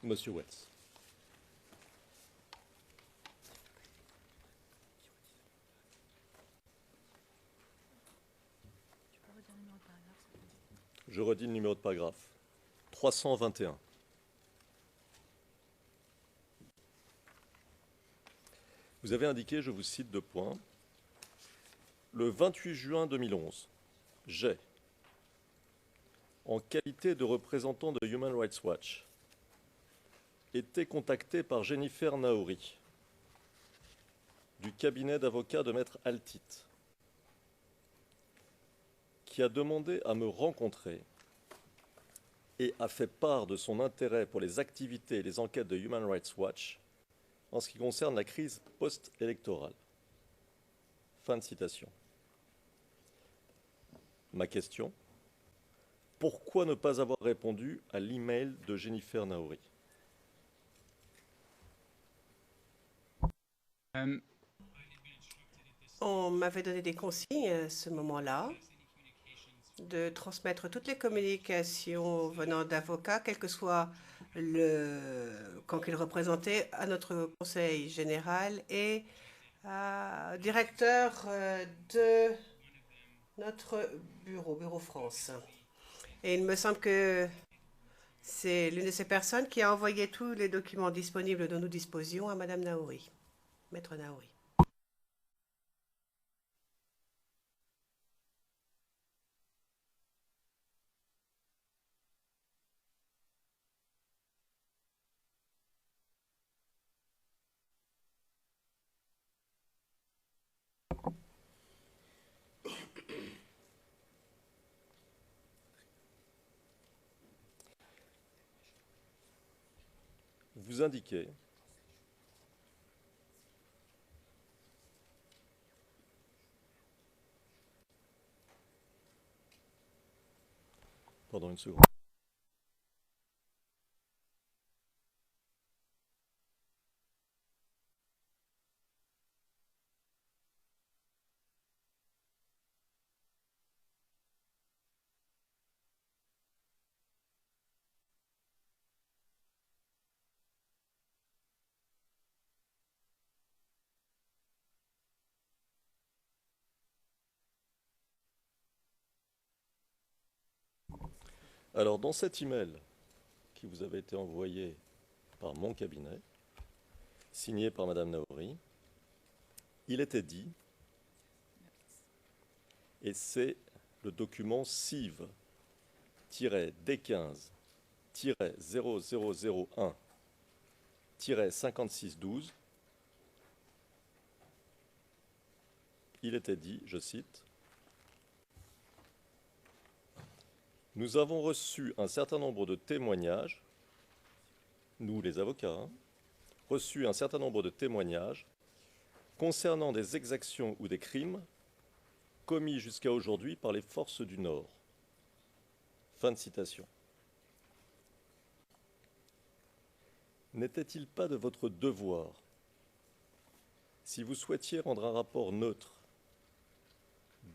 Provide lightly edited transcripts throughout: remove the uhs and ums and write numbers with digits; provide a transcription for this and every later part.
Monsieur Wells. Je redis le numéro de paragraphe. 321. Vous avez indiqué, je vous cite deux points, le 28 juin 2011, j'ai, en qualité de représentant de Human Rights Watch, été contacté par Jennifer Naouri, du cabinet d'avocats de Maître Altit, qui a demandé à me rencontrer et a fait part de son intérêt pour les activités et les enquêtes de Human Rights Watch en ce qui concerne la crise post-électorale. Fin de citation. Ma question, pourquoi ne pas avoir répondu à l'email de Jennifer Naouri? On m'avait donné des consignes à ce moment-là de transmettre toutes les communications venant d'avocats, quel que soit le camp qu'ils représentaient, à notre conseil général et à directeur de notre bureau France. Et il me semble que c'est l'une de ces personnes qui a envoyé tous les documents disponibles dont nous disposions à Madame Naouri, Maître Naouri. Vous indiquez pendant une seconde. Alors, dans cet email qui vous avait été envoyé par mon cabinet, signé par Madame Naouri, il était dit, et c'est le document CIV-D15-0001-5612, il était dit, je cite, « Nous avons reçu un certain nombre de témoignages, nous les avocats, reçu un certain nombre de témoignages concernant des exactions ou des crimes commis jusqu'à aujourd'hui par les forces du Nord. » Fin de citation. N'était-il pas de votre devoir, si vous souhaitiez rendre un rapport neutre,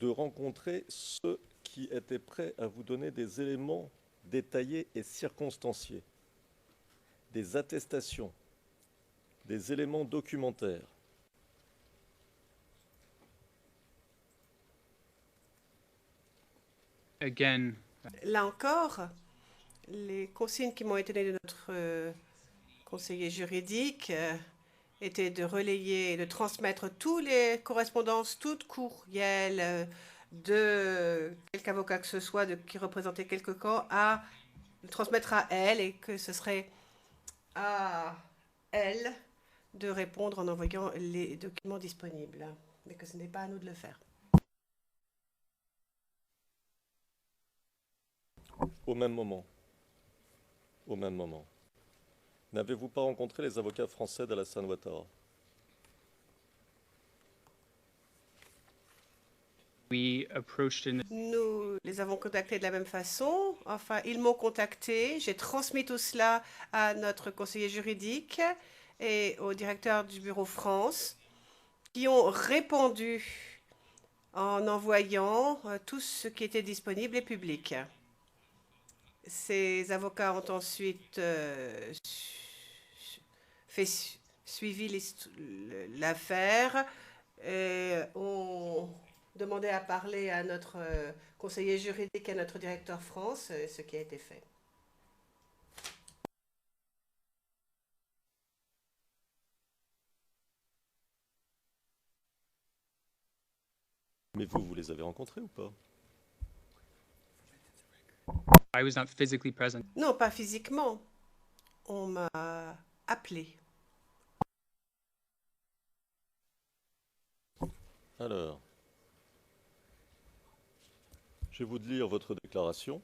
de rencontrer ceux qui étaient prêts à vous donner des éléments détaillés et circonstanciés, des attestations, des éléments documentaires? Again. Là encore, les consignes qui m'ont été données de notre conseiller juridique étaient de relayer et de transmettre toutes les correspondances, toutes courriels de quelque avocat que ce soit qui représentait quelque camp, à transmettre à elle, et que ce serait à elle de répondre en envoyant les documents disponibles, mais que ce n'est pas à nous de le faire. Au même moment, n'avez-vous pas rencontré les avocats français d'Alassane Ouattara? Nous les avons contactés de la même façon. Enfin, ils m'ont contacté. J'ai transmis tout cela à notre conseiller juridique et au directeur du bureau France, qui ont répondu en envoyant tout ce qui était disponible et public. Ces avocats ont ensuite suivi l'affaire et ont demandé à parler à notre conseiller juridique et à notre directeur France, ce qui a été fait. Mais vous les avez rencontrés ou pas? I was not physically present. Non, pas physiquement. On m'a appelé. Alors, je vais vous lire votre déclaration,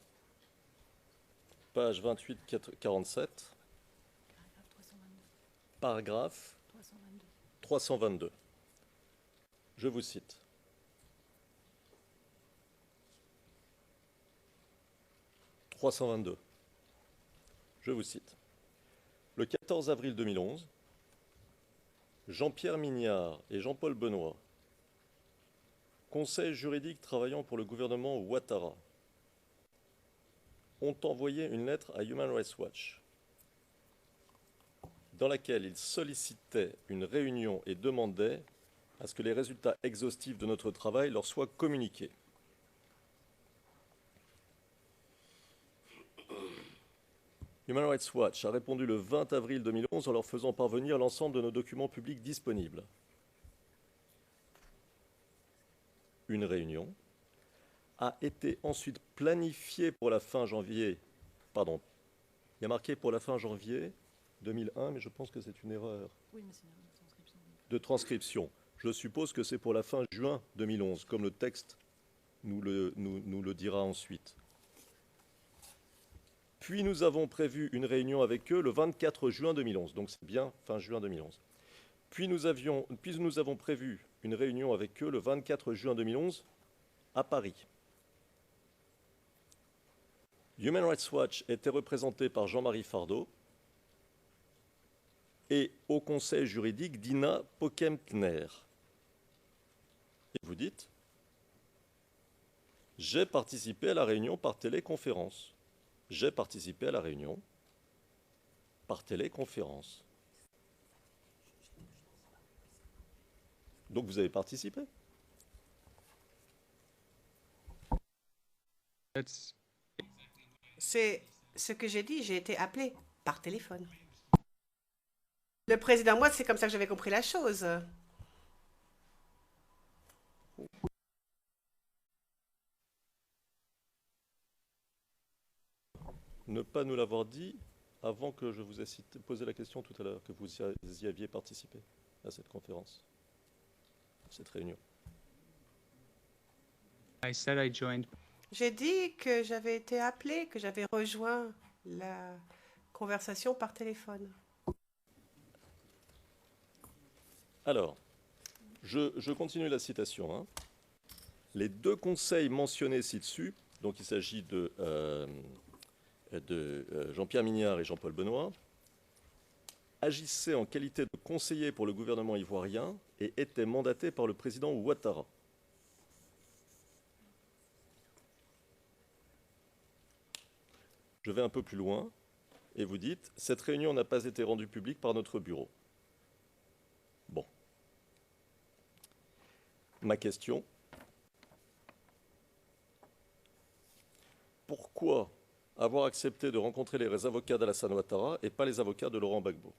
page 28-47, paragraphe 322. Je vous cite. « 322. Je vous cite. Le 14 avril 2011, Jean-Pierre Mignard et Jean-Paul Benoît, conseil juridique travaillant pour le gouvernement Ouattara, ont envoyé une lettre à Human Rights Watch dans laquelle ils sollicitaient une réunion et demandaient à ce que les résultats exhaustifs de notre travail leur soient communiqués. Human Rights Watch a répondu le 20 avril 2011 en leur faisant parvenir l'ensemble de nos documents publics disponibles. Une réunion a été ensuite planifiée pour la fin janvier. Pardon, il y a marqué pour la fin janvier 2001, mais je pense que c'est une erreur de transcription. Je suppose que c'est pour la fin juin 2011, comme le texte nous le dira ensuite. Puis nous avons prévu une réunion avec eux le 24 juin 2011, donc c'est bien fin juin 2011. Puis nous avons prévu une réunion avec eux le 24 juin 2011 à Paris. Human Rights Watch était représenté par Jean-Marie Fardeau et au conseil juridique Dina Pokemtner. Et vous dites, j'ai participé à la réunion par téléconférence. J'ai participé à la réunion par téléconférence. Donc vous avez participé. C'est ce que j'ai dit, j'ai été appelé par téléphone. Le président, moi, c'est comme ça que j'avais compris la chose. Ne pas nous l'avoir dit avant que je vous ai posé la question tout à l'heure, que vous y aviez participé à cette conférence, à cette réunion. I said I joined. J'ai dit que j'avais été appelé, que j'avais rejoint la conversation par téléphone. Alors, je continue la citation. Hein. Les deux conseils mentionnés ci-dessus, donc il s'agit de Jean-Pierre Mignard et Jean-Paul Benoît, agissaient en qualité de conseillers pour le gouvernement ivoirien et étaient mandatés par le président Ouattara. Je vais un peu plus loin et vous dites « Cette réunion n'a pas été rendue publique par notre bureau ». Bon. Ma question, pourquoi avoir accepté de rencontrer les avocats d'Alassane Ouattara et pas les avocats de Laurent Gbagbo?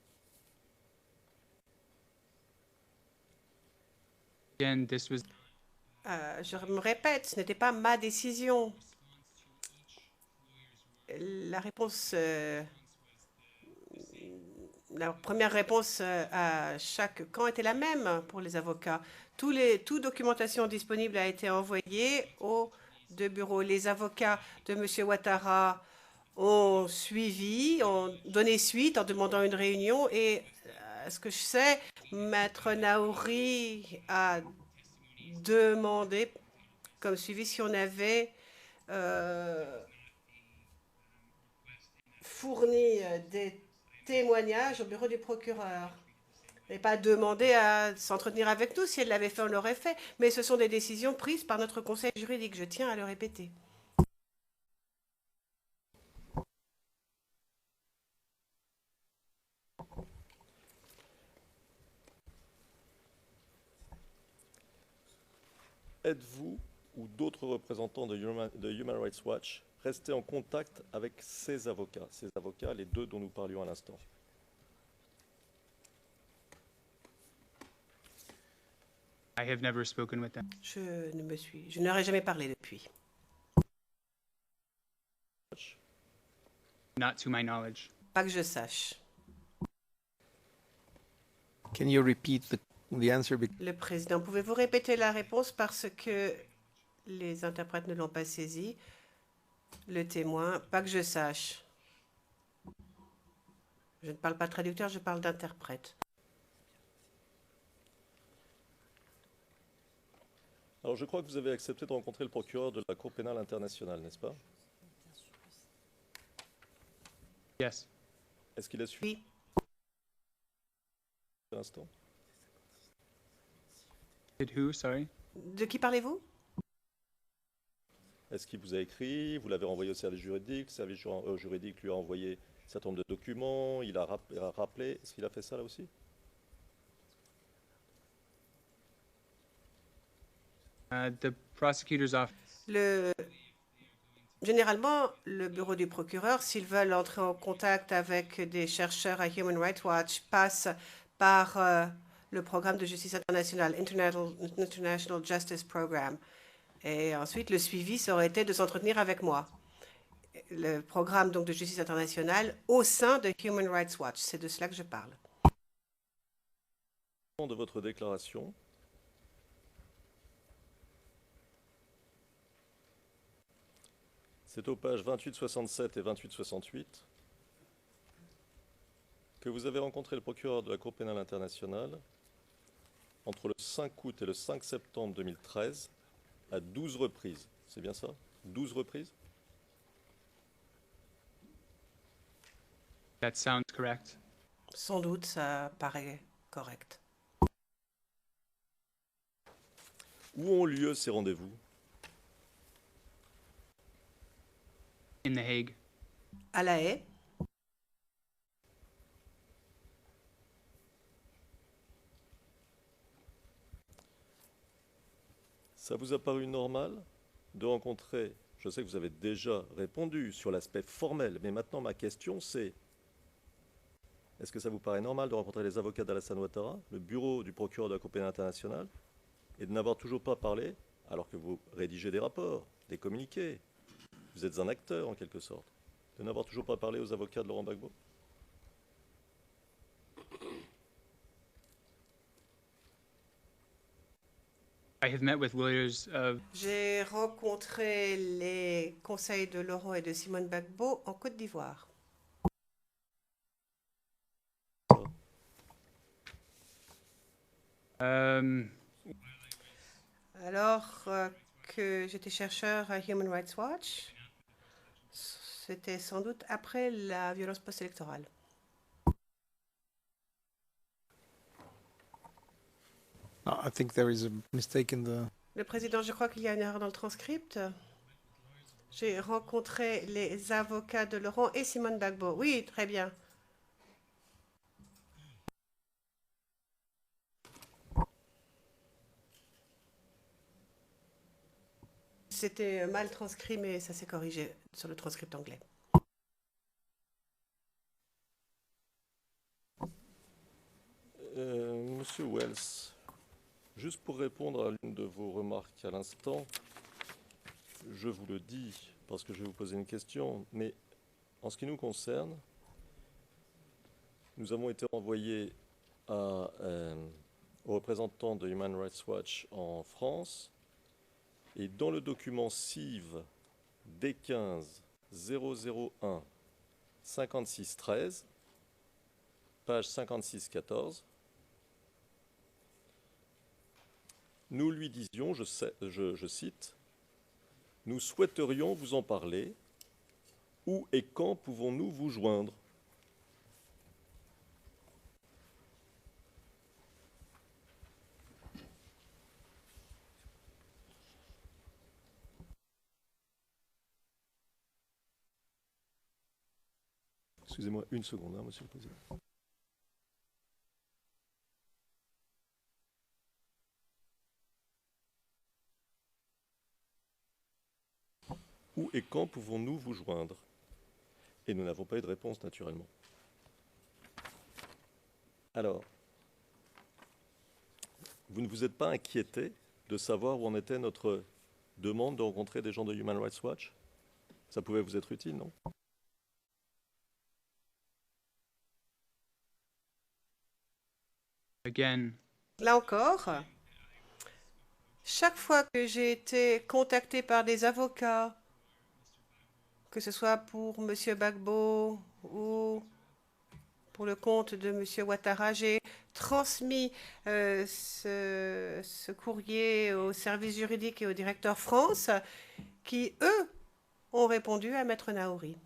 Again, this was Je me répète, ce n'était pas ma décision. La réponse, la première réponse à chaque camp était la même pour les avocats. Toute documentation disponible a été envoyée aux deux bureaux. Les avocats de M. Ouattara ont suivi, ont donné suite en demandant une réunion et, à ce que je sais, Maître Naouri a demandé comme suivi si on avait fourni des témoignages au bureau du procureur. Elle n'a pas demandé à s'entretenir avec nous. Si elle l'avait fait, on l'aurait fait. Mais ce sont des décisions prises par notre conseil juridique. Je tiens à le répéter. êtes-vous ou d'autres représentants de Human Rights Watch restés en contact avec ces avocats, les deux dont nous parlions à l'instant? I have never spoken with them. Je n'aurais jamais parlé depuis. Not to my knowledge. Pas que je sache. Can you repeat the answer? Le président, pouvez-vous répéter la réponse parce que les interprètes ne l'ont pas saisi? Le témoin, pas que je sache. Je ne parle pas de traducteur, je parle d'interprète. Alors, je crois que vous avez accepté de rencontrer le procureur de la Cour pénale internationale, n'est-ce pas? Yes. Est-ce qu'il a suivi Oui. à l'instant? Did who? Sorry. De qui parlez-vous? Est-ce qu'il vous a écrit? Vous l'avez renvoyé au service juridique? Le service juridique lui a envoyé un certain nombre de documents? Il a rappelé? Est-ce qu'il a fait ça là aussi? The prosecutor's office. Généralement, le bureau du procureur, s'ils veulent entrer en contact avec des chercheurs à Human Rights Watch, passe par le programme de justice internationale, International Justice Program. Et ensuite, le suivi, ça aurait été de s'entretenir avec moi. Le programme donc de justice internationale au sein de Human Rights Watch. C'est de cela que je parle. De votre déclaration, c'est aux pages 2867 et 2868 que vous avez rencontré le procureur de la Cour pénale internationale entre le 5 août et le 5 septembre 2013 à 12 reprises. C'est bien ça? 12 reprises? That sounds correct. Sans doute, ça paraît correct. Où ont lieu ces rendez-vous? In The Hague. À La Haye, Ça vous a paru normal de rencontrer, je sais que vous avez déjà répondu sur l'aspect formel, mais maintenant ma question c'est, est-ce que ça vous paraît normal de rencontrer les avocats d'Alassane Ouattara, le bureau du procureur de la Cour pénale internationale, et de n'avoir toujours pas parlé, alors que vous rédigez des rapports, des communiqués, vous êtes un acteur en quelque sorte, de n'avoir toujours pas parlé aux avocats de Laurent Gbagbo? I have met with lawyers of j'ai rencontré les conseils de Laurent et de Simone Gbagbo en Côte d'Ivoire. um, Alors que j'étais chercheur à Human Rights Watch, c'était sans doute après la violence post-électorale. No, I think there is a mistake in the. Le président, je crois qu'il y a une erreur dans le transcript. J'ai rencontré les avocats de Laurent et Simone Gbagbo. Oui, très bien. C'était mal transcrit, mais ça s'est corrigé sur le transcript anglais. Monsieur Wells, juste pour répondre à l'une de vos remarques à l'instant, je vous le dis parce que je vais vous poser une question, mais en ce qui nous concerne, nous avons été envoyés aux représentants de Human Rights Watch en France, et dans le document CIV D15 001 56 13, page 56 14, nous lui disions, je cite, « Nous souhaiterions vous en parler. Où et quand pouvons-nous vous joindre ?» Excusez-moi une seconde, hein, Monsieur le Président. Où et quand pouvons-nous vous joindre? Et nous n'avons pas eu de réponse, naturellement. Alors, vous ne vous êtes pas inquiété de savoir où en était notre demande de rencontrer des gens de Human Rights Watch? Ça pouvait vous être utile, non? Again, Là encore, chaque fois que j'ai été contacté par des avocats, que ce soit pour M. Gbagbo ou pour le compte de M. Ouattara, j'ai transmis ce courrier au service juridique et au directeur France, qui, eux, ont répondu à Maître Naouri.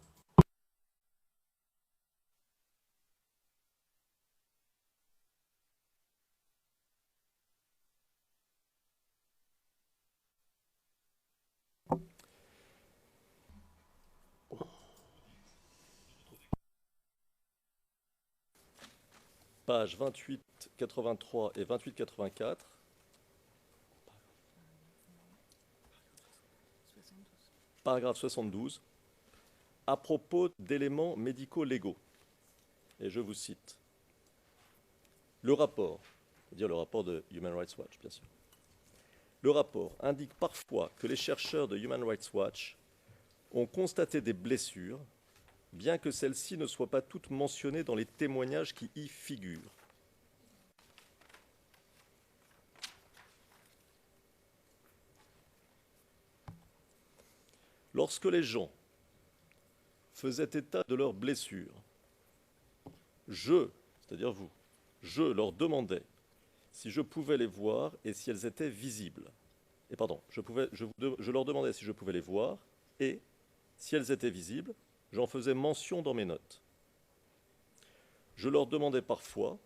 Pages 2883 et 2884. Paragraphe 72. À propos d'éléments médico-légaux. Et je vous cite. Le rapport, c'est-à-dire le rapport de Human Rights Watch, bien sûr. Le rapport indique parfois que les chercheurs de Human Rights Watch ont constaté des blessures, bien que celles-ci ne soient pas toutes mentionnées dans les témoignages qui y figurent. Lorsque les gens faisaient état de leurs blessures, c'est-à-dire vous, je leur demandais si je pouvais les voir et si elles étaient visibles. Et pardon, je leur demandais si je pouvais les voir et si elles étaient visibles, j'en faisais mention dans mes notes. Je leur demandais parfois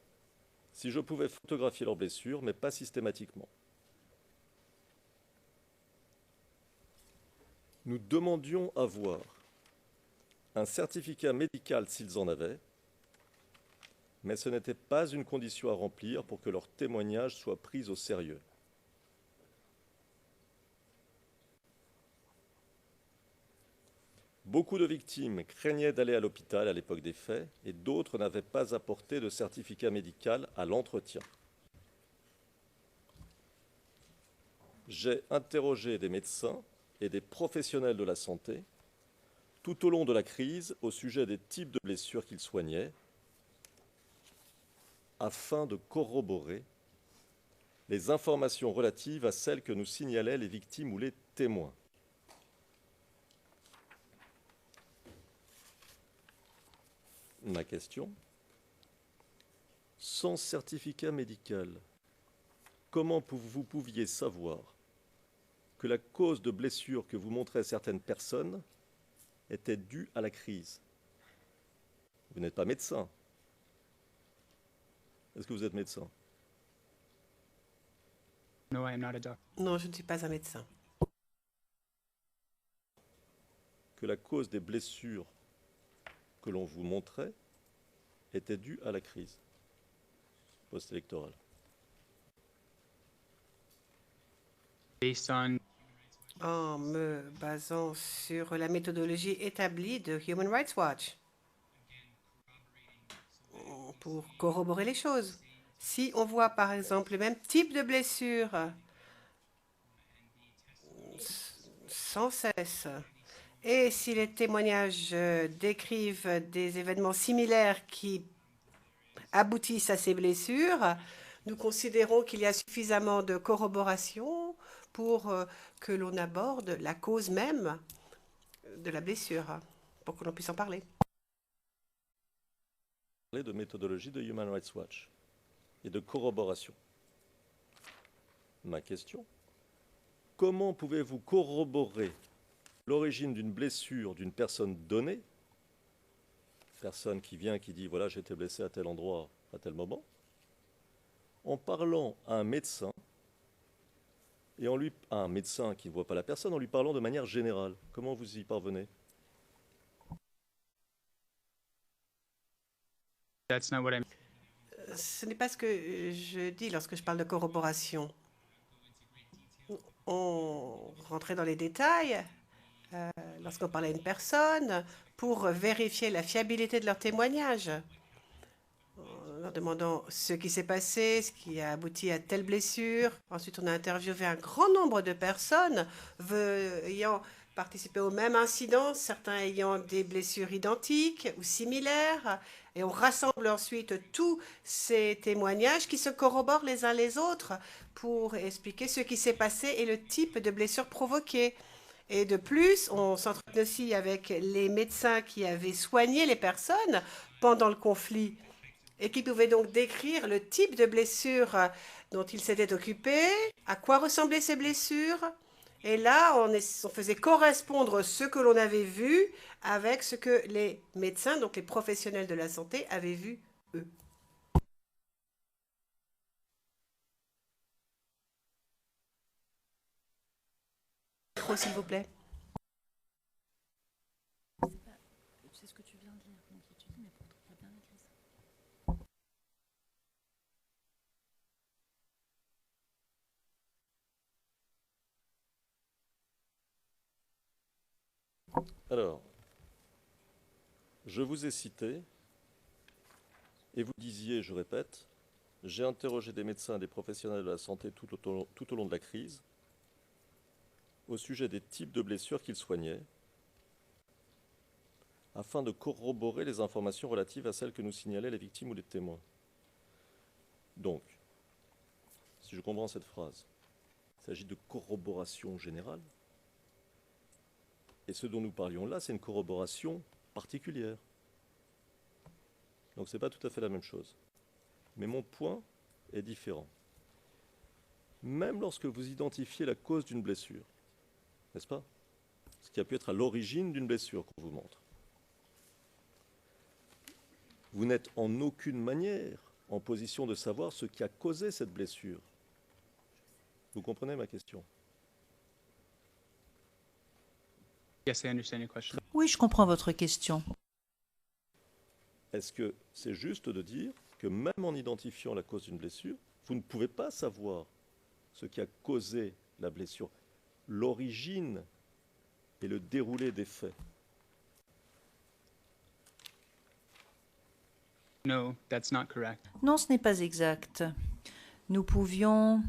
si je pouvais photographier leurs blessures, mais pas systématiquement. Nous demandions à voir un certificat médical s'ils en avaient, mais ce n'était pas une condition à remplir pour que leur témoignage soit pris au sérieux. Beaucoup de victimes craignaient d'aller à l'hôpital à l'époque des faits et d'autres n'avaient pas apporté de certificat médical à l'entretien. J'ai interrogé des médecins et des professionnels de la santé tout au long de la crise au sujet des types de blessures qu'ils soignaient afin de corroborer les informations relatives à celles que nous signalaient les victimes ou les témoins. Ma question, sans certificat médical, comment vous pouviez savoir que la cause de blessure que vous montraient certaines personnes était due à la crise? Vous n'êtes pas médecin. Est-ce que vous êtes médecin? no, I am not a doctor. Non, je ne suis pas un médecin. Que la cause des blessures que l'on vous montrait était due à la crise post-électorale. Based on En me basant sur la méthodologie établie de Human Rights Watch pour corroborer les choses. Si on voit par exemple le même type de blessure sans cesse, et si les témoignages décrivent des événements similaires qui aboutissent à ces blessures, nous considérons qu'il y a suffisamment de corroboration pour que l'on aborde la cause même de la blessure, pour que l'on puisse en parler. De méthodologie de Human Rights Watch et de corroboration. Ma question, comment pouvez-vous corroborer l'origine d'une blessure d'une personne donnée, personne qui vient, qui dit voilà j'ai été blessé à tel endroit, à tel moment, en parlant à un médecin et à un médecin qui ne voit pas la personne, en lui parlant de manière générale? Comment vous y parvenez? that's not what I Ce n'est pas ce que je dis lorsque je parle de corroboration. On rentrait dans les détails lorsqu'on parlait à une personne pour vérifier la fiabilité de leur témoignage, en leur demandant ce qui s'est passé, ce qui a abouti à telle blessure. Ensuite, on a interviewé un grand nombre de personnes ayant participé au même incident, certains ayant des blessures identiques ou similaires. Et on rassemble ensuite tous ces témoignages qui se corroborent les uns les autres pour expliquer ce qui s'est passé et le type de blessure provoquée. Et de plus, on s'entretient aussi avec les médecins qui avaient soigné les personnes pendant le conflit et qui pouvaient donc décrire le type de blessure dont ils s'étaient occupés, à quoi ressemblaient ces blessures. Et là, on faisait correspondre ce que l'on avait vu avec ce que les médecins, donc les professionnels de la santé, avaient vu eux. Micro, s'il vous plaît. C'est ce que tu viens de dire, donc tu dis, mais pourtant, il y a bien écrit ça. Alors, je vous ai cité, et vous disiez, je répète, j'ai interrogé des médecins et des professionnels de la santé tout au long de la crise au sujet des types de blessures qu'ils soignaient, afin de corroborer les informations relatives à celles que nous signalaient les victimes ou les témoins. Donc, si je comprends cette phrase, il s'agit de corroboration générale, et ce dont nous parlions là, c'est une corroboration particulière. Donc ce n'est pas tout à fait la même chose. Mais mon point est différent. Même lorsque vous identifiez la cause d'une blessure, n'est-ce pas? Ce qui a pu être à l'origine d'une blessure qu'on vous montre. Vous n'êtes en aucune manière en position de savoir ce qui a causé cette blessure. Vous comprenez ma question? Yes, I understand your question. Oui, je comprends votre question. Est-ce que c'est juste de dire que même en identifiant la cause d'une blessure, vous ne pouvez pas savoir ce qui a causé la blessure, l'origine et le déroulé des faits? No, that's not correct. Non, ce n'est pas exact. Nous pouvions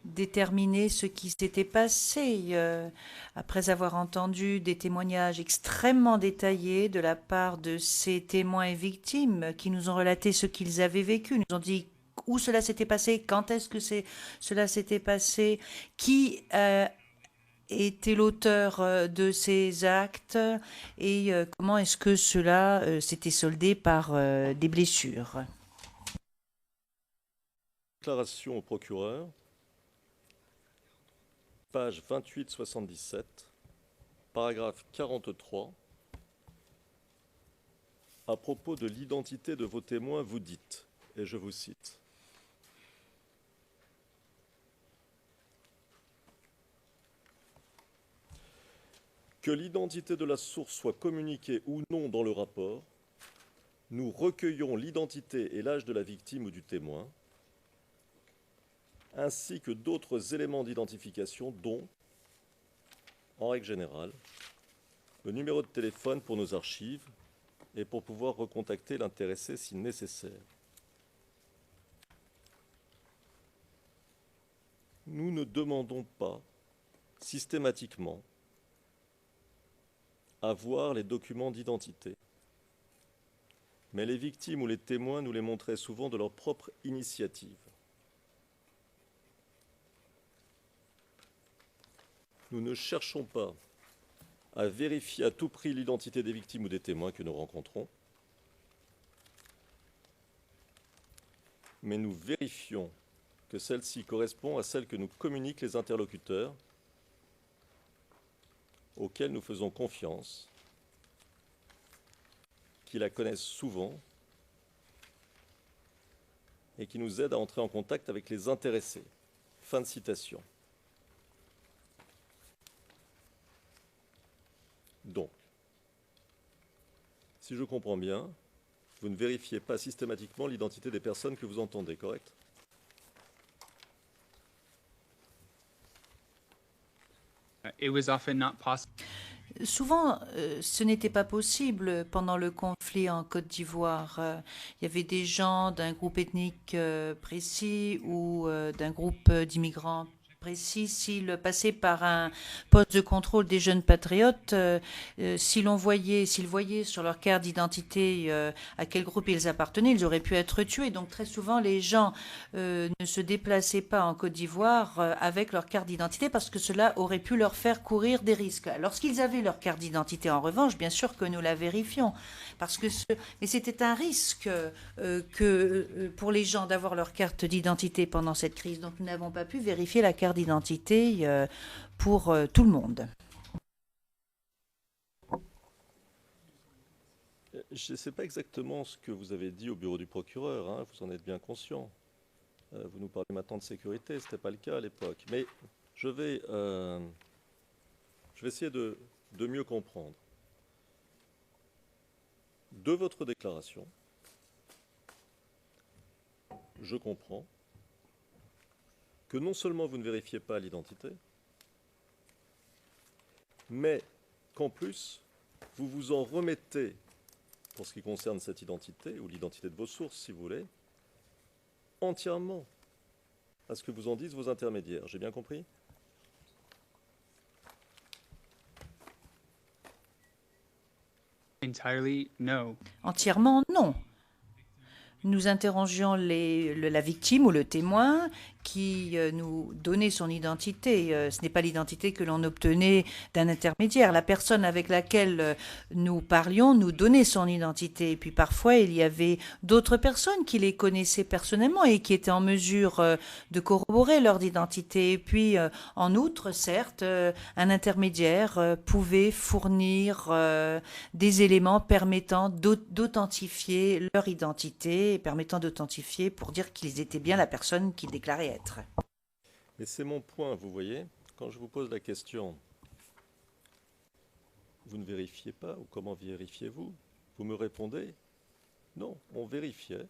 déterminer ce qui s'était passé après avoir entendu des témoignages extrêmement détaillés de la part de ces témoins et victimes qui nous ont relaté ce qu'ils avaient vécu, nous ont dit où cela s'était passé, quand est-ce que cela s'était passé, qui était l'auteur de ces actes et comment est-ce que cela s'était soldé par des blessures. Déclaration au procureur, page 28-77, paragraphe 43. À propos de l'identité de vos témoins, vous dites, et je vous cite, que l'identité de la source soit communiquée ou non dans le rapport, nous recueillons l'identité et l'âge de la victime ou du témoin, ainsi que d'autres éléments d'identification dont, en règle générale, le numéro de téléphone pour nos archives et pour pouvoir recontacter l'intéressé si nécessaire. Nous ne demandons pas systématiquement à voir les documents d'identité, mais les victimes ou les témoins nous les montraient souvent de leur propre initiative. Nous ne cherchons pas à vérifier à tout prix l'identité des victimes ou des témoins que nous rencontrons, mais nous vérifions que celle-ci correspond à celle que nous communiquent les interlocuteurs auxquels nous faisons confiance, qui la connaissent souvent et qui nous aident à entrer en contact avec les intéressés. Fin de citation. Donc, si je comprends bien, vous ne vérifiez pas systématiquement l'identité des personnes que vous entendez, correct? It was often not possible. Souvent, ce n'était pas possible pendant le conflit en Côte d'Ivoire. Il y avait des gens d'un groupe ethnique précis ou d'un groupe d'immigrants précis. S'ils passaient par un poste de contrôle des jeunes patriotes, s'ils voyaient sur leur carte d'identité à quel groupe ils appartenaient, ils auraient pu être tués. Donc très souvent, les gens ne se déplaçaient pas en Côte d'Ivoire avec leur carte d'identité parce que cela aurait pu leur faire courir des risques. Lorsqu'ils avaient leur carte d'identité, en revanche, bien sûr que nous la vérifions. Mais c'était un risque pour les gens d'avoir leur carte d'identité pendant cette crise. Donc nous n'avons pas pu vérifier la carte d'identité pour tout le monde. Je ne sais pas exactement ce que vous avez dit au bureau du procureur, hein, vous en êtes bien conscient. Vous nous parlez maintenant de sécurité, ce n'était pas le cas à l'époque. Mais je vais essayer de mieux comprendre. De votre déclaration, je comprends que non seulement vous ne vérifiez pas l'identité, mais qu'en plus, vous vous en remettez, pour ce qui concerne cette identité, ou l'identité de vos sources, si vous voulez, entièrement à ce que vous en disent vos intermédiaires. J'ai bien compris ? Entirely, no. Entièrement, non. Nous interrogions la victime ou le témoin qui nous donnait son identité. Ce n'est pas l'identité que l'on obtenait d'un intermédiaire. La personne avec laquelle nous parlions nous donnait son identité. Et puis parfois, il y avait d'autres personnes qui les connaissaient personnellement et qui étaient en mesure de corroborer leur identité. Et puis, en outre, certes, un intermédiaire pouvait fournir des éléments permettant d'authentifier leur identité et permettant d'authentifier pour dire qu'ils étaient bien la personne qu'ils déclaraient être. Mais c'est mon point, vous voyez, quand je vous pose la question, vous ne vérifiez pas, ou comment vérifiez-vous? Vous me répondez, non, on vérifiait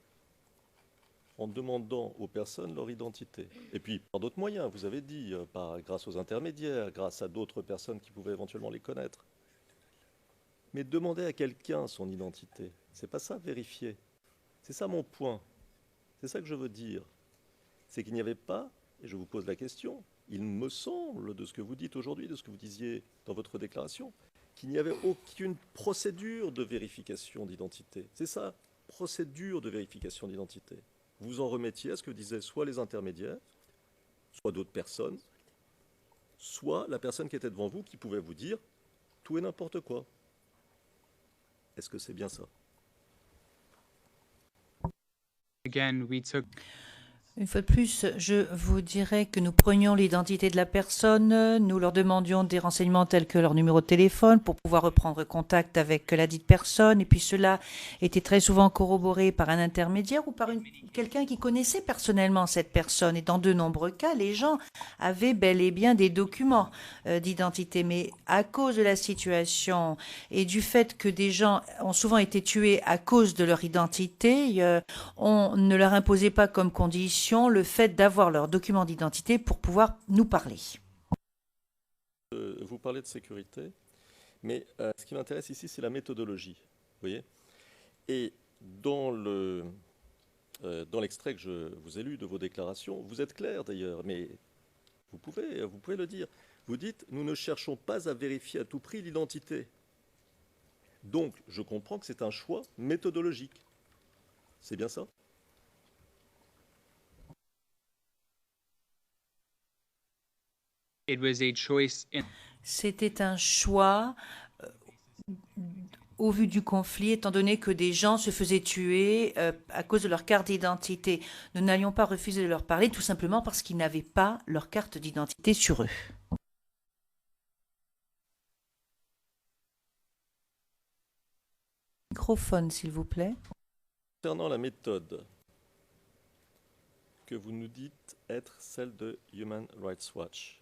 en demandant aux personnes leur identité. Et puis, par d'autres moyens, vous avez dit, grâce aux intermédiaires, grâce à d'autres personnes qui pouvaient éventuellement les connaître. Mais demander à quelqu'un son identité, c'est pas ça, vérifier. C'est ça mon point. C'est ça que je veux dire. C'est qu'il n'y avait pas, et je vous pose la question, il me semble, de ce que vous dites aujourd'hui, de ce que vous disiez dans votre déclaration, qu'il n'y avait aucune procédure de vérification d'identité. C'est ça, procédure de vérification d'identité. Vous en remettiez à ce que disaient soit les intermédiaires, soit d'autres personnes, soit la personne qui était devant vous qui pouvait vous dire tout et n'importe quoi. Est-ce que c'est bien ça? Again, we took Une fois de plus, je vous dirais que nous prenions l'identité de la personne, nous leur demandions des renseignements tels que leur numéro de téléphone pour pouvoir reprendre contact avec la dite personne, et puis cela était très souvent corroboré par un intermédiaire ou par quelqu'un qui connaissait personnellement cette personne. Et dans de nombreux cas, les gens avaient bel et bien des documents d'identité, mais à cause de la situation et du fait que des gens ont souvent été tués à cause de leur identité, on ne leur imposait pas comme condition le fait d'avoir leur document d'identité pour pouvoir nous parler. Vous parlez de sécurité, mais ce qui m'intéresse ici, c'est la méthodologie. Vous voyez ? Et dans l'extrait que je vous ai lu de vos déclarations, vous êtes clair d'ailleurs, mais vous pouvez le dire. Vous dites, nous ne cherchons pas à vérifier à tout prix l'identité. Donc, je comprends que c'est un choix méthodologique. C'est bien ça ? it was a choice in C'était un choix au vu du conflit, étant donné que des gens se faisaient tuer à cause de leur carte d'identité. Nous n'allions pas refuser de leur parler, tout simplement parce qu'ils n'avaient pas leur carte d'identité sur eux. Microphone, s'il vous plaît. Concernant la méthode que vous nous dites être celle de Human Rights Watch,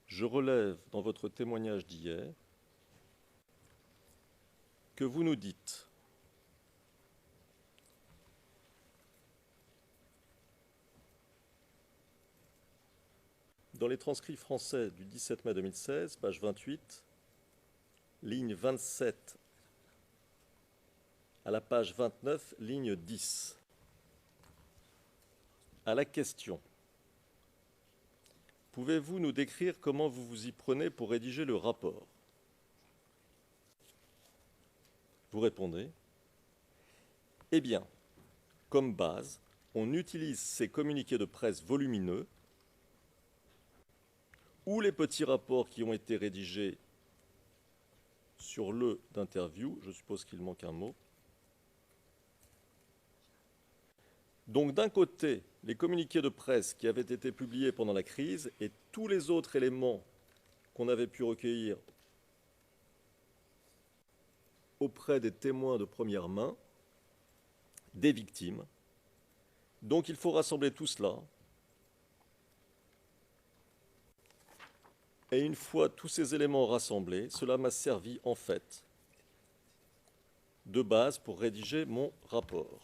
je relève dans votre témoignage d'hier que vous nous dites dans les transcrits français du 17 mai 2016, page 28, ligne 27 à la page 29, ligne 10. À la question, pouvez-vous nous décrire comment vous vous y prenez pour rédiger le rapport? Vous répondez, eh bien, comme base, on utilise ces communiqués de presse volumineux ou les petits rapports qui ont été rédigés sur le d'interview, je suppose qu'il manque un mot. Donc d'un côté, les communiqués de presse qui avaient été publiés pendant la crise et tous les autres éléments qu'on avait pu recueillir auprès des témoins de première main, des victimes. Donc il faut rassembler tout cela. Et une fois tous ces éléments rassemblés, cela m'a servi en fait de base pour rédiger mon rapport.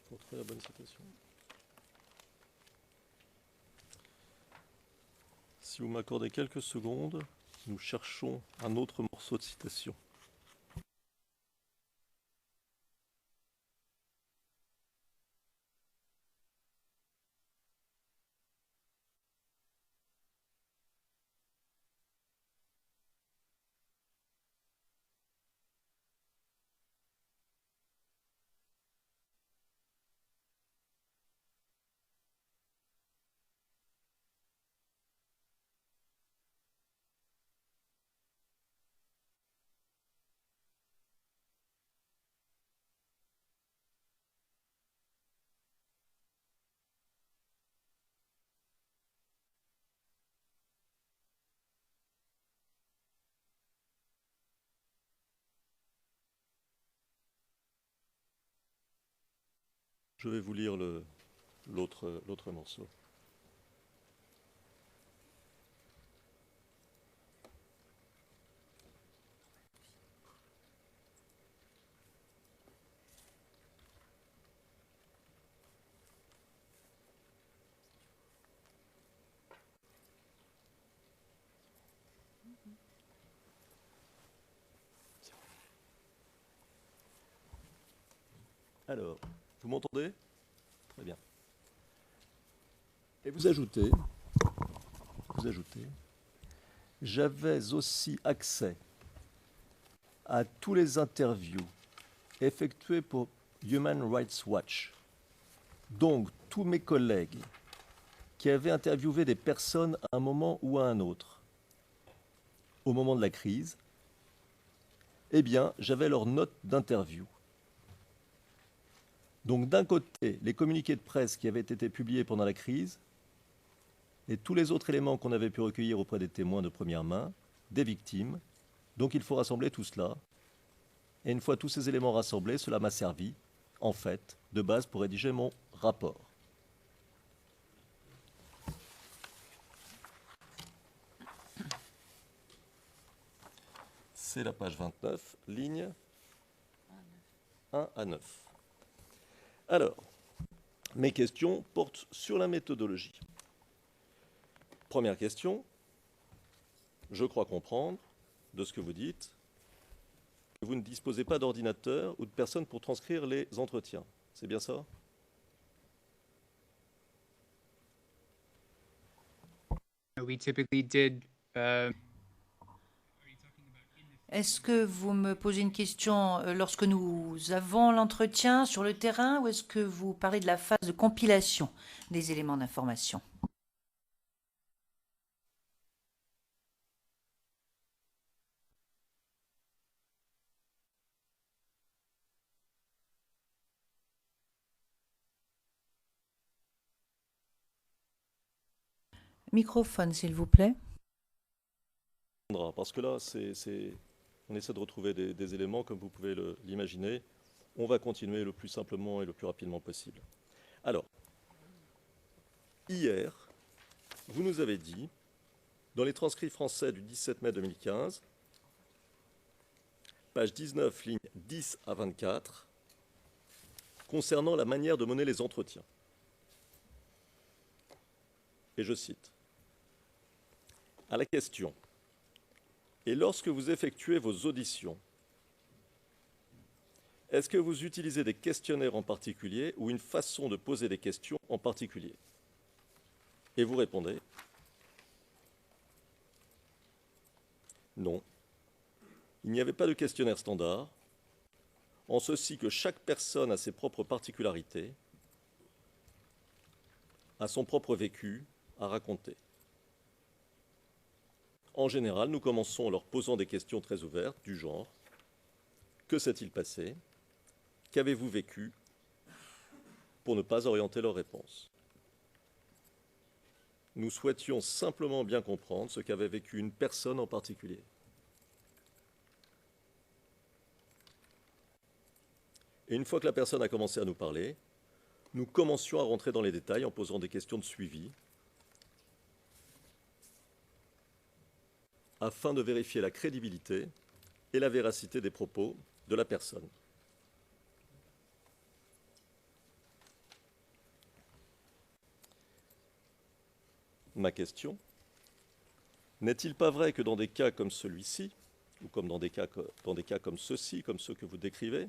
Faut trouver la bonne citation. Si vous m'accordez quelques secondes, nous cherchons un autre morceau de citation. Je vais vous lire l'autre morceau. Alors, vous m'entendez? Très bien. Et vous ajoutez, j'avais aussi accès à tous les interviews effectuées pour Human Rights Watch. Donc, tous mes collègues qui avaient interviewé des personnes à un moment ou à un autre, au moment de la crise, eh bien, j'avais leurs notes d'interview. Donc d'un côté, les communiqués de presse qui avaient été publiés pendant la crise et tous les autres éléments qu'on avait pu recueillir auprès des témoins de première main, des victimes. Donc il faut rassembler tout cela. Et une fois tous ces éléments rassemblés, cela m'a servi, en fait, de base pour rédiger mon rapport. C'est la page 29, ligne 1 à 9. Alors, mes questions portent sur la méthodologie. Première question, je crois comprendre de ce que vous dites que vous ne disposez pas d'ordinateur ou de personnes pour transcrire les entretiens. C'est bien ça? We typically did. Est-ce que vous me posez une question lorsque nous avons l'entretien sur le terrain ou est-ce que vous parlez de la phase de compilation des éléments d'information? Microphone, s'il vous plaît. Parce que là, on essaie de retrouver des éléments, comme vous pouvez l'imaginer. On va continuer le plus simplement et le plus rapidement possible. Alors, hier, vous nous avez dit, dans les transcrits français du 17 mai 2015, page 19, ligne 10 à 24, concernant la manière de mener les entretiens. Et je cite, à la question, et lorsque vous effectuez vos auditions, est-ce que vous utilisez des questionnaires en particulier ou une façon de poser des questions en particulier? Et vous répondez, non, il n'y avait pas de questionnaire standard, en ceci que chaque personne a ses propres particularités, a son propre vécu à raconter. En général, nous commençons en leur posant des questions très ouvertes du genre « Que s'est-il passé ? Qu'avez-vous vécu ?» pour ne pas orienter leurs réponses. Nous souhaitions simplement bien comprendre ce qu'avait vécu une personne en particulier. Et une fois que la personne a commencé à nous parler, nous commencions à rentrer dans les détails en posant des questions de suivi afin de vérifier la crédibilité et la véracité des propos de la personne. Ma question, n'est-il pas vrai que dans des cas comme celui-ci, ou comme dans des cas comme ceux-ci, comme ceux que vous décrivez,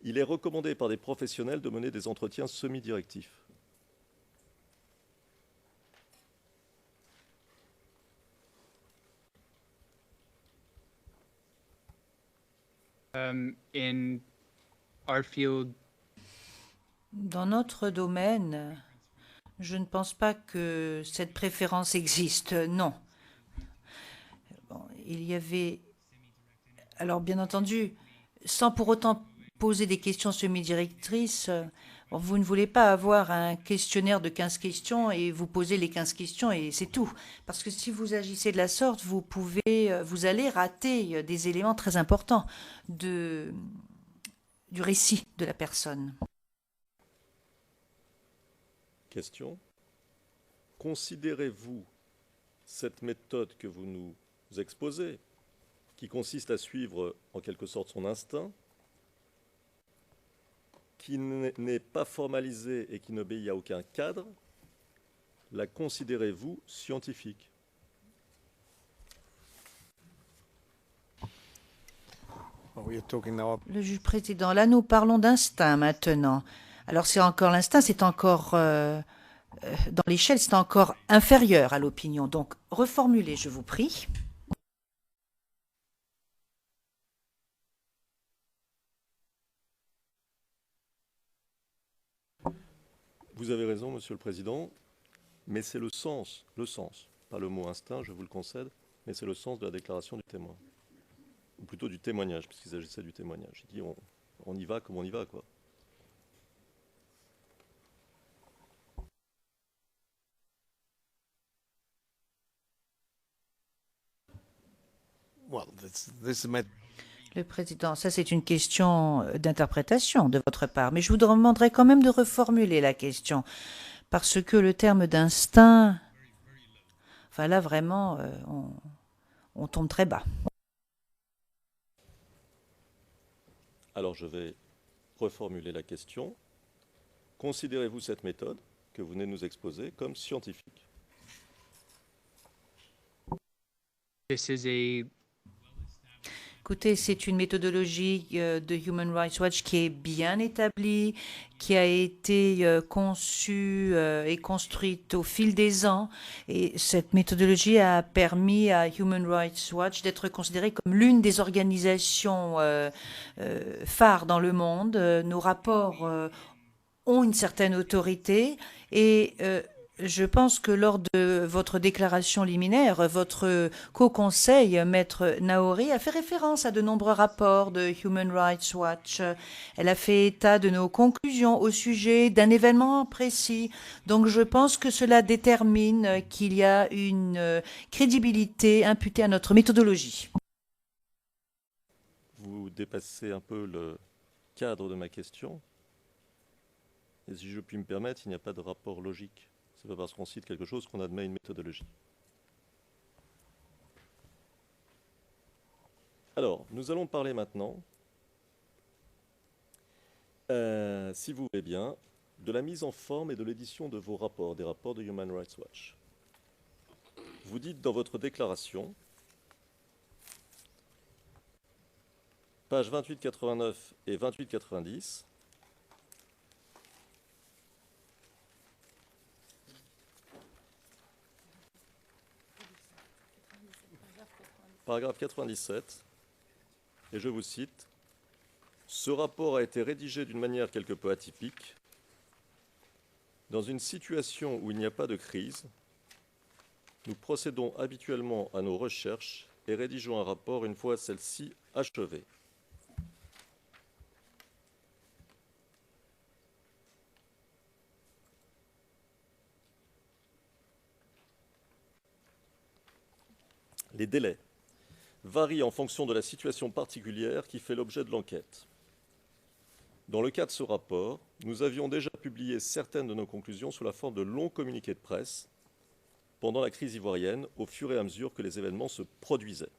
il est recommandé par des professionnels de mener des entretiens semi-directifs? In our field, Dans notre domaine, je ne pense pas que cette préférence existe, non. Bon, il y avait... Alors, bien entendu, sans pour autant poser des questions semi-directrices, vous ne voulez pas avoir un questionnaire de 15 questions et vous posez les 15 questions et c'est tout. Parce que si vous agissez de la sorte, vous allez rater des éléments très importants du récit de la personne. Question. Considérez-vous cette méthode que vous nous exposez, qui consiste à suivre en quelque sorte son instinct, qui n'est pas formalisée et qui n'obéit à aucun cadre, la considérez-vous scientifique? Le juge président, là nous parlons d'instinct maintenant. Alors c'est encore l'instinct, c'est encore dans l'échelle, c'est encore inférieur à l'opinion. Donc reformulez, je vous prie. Vous avez raison, Monsieur le Président, mais c'est le sens, pas le mot instinct, je vous le concède, mais c'est le sens de la déclaration du témoin. Ou plutôt du témoignage, puisqu'il s'agissait du témoignage. Il dit on y va comme on y va, quoi. Le président, ça c'est une question d'interprétation de votre part, mais je vous demanderai quand même de reformuler la question, parce que le terme d'instinct, enfin là vraiment, on tombe très bas. Alors je vais reformuler la question. Considérez-vous cette méthode que vous venez de nous exposer comme scientifique? this is a Écoutez, c'est une méthodologie de Human Rights Watch qui est bien établie, qui a été conçue et construite au fil des ans. Et cette méthodologie a permis à Human Rights Watch d'être considérée comme l'une des organisations phares dans le monde. Nos rapports ont une certaine autorité et je pense que lors de votre déclaration liminaire, votre co-conseil, Maître Naori, a fait référence à de nombreux rapports de Human Rights Watch. Elle a fait état de nos conclusions au sujet d'un événement précis. Donc je pense que cela détermine qu'il y a une crédibilité imputée à notre méthodologie. Vous dépassez un peu le cadre de ma question. Et si je puis me permettre, il n'y a pas de rapport logique. Ce n'est pas parce qu'on cite quelque chose qu'on admet une méthodologie. Alors, nous allons parler maintenant si vous voulez bien, de la mise en forme et de l'édition de vos rapports, des rapports de Human Rights Watch. Vous dites dans votre déclaration, pages 2889 et 2890, paragraphe 97, et je vous cite, « Ce rapport a été rédigé d'une manière quelque peu atypique. Dans une situation où il n'y a pas de crise, nous procédons habituellement à nos recherches et rédigeons un rapport une fois celle-ci achevée. » Les délais varient en fonction de la situation particulière qui fait l'objet de l'enquête. Dans le cas de ce rapport, nous avions déjà publié certaines de nos conclusions sous la forme de longs communiqués de presse pendant la crise ivoirienne, au fur et à mesure que les événements se produisaient.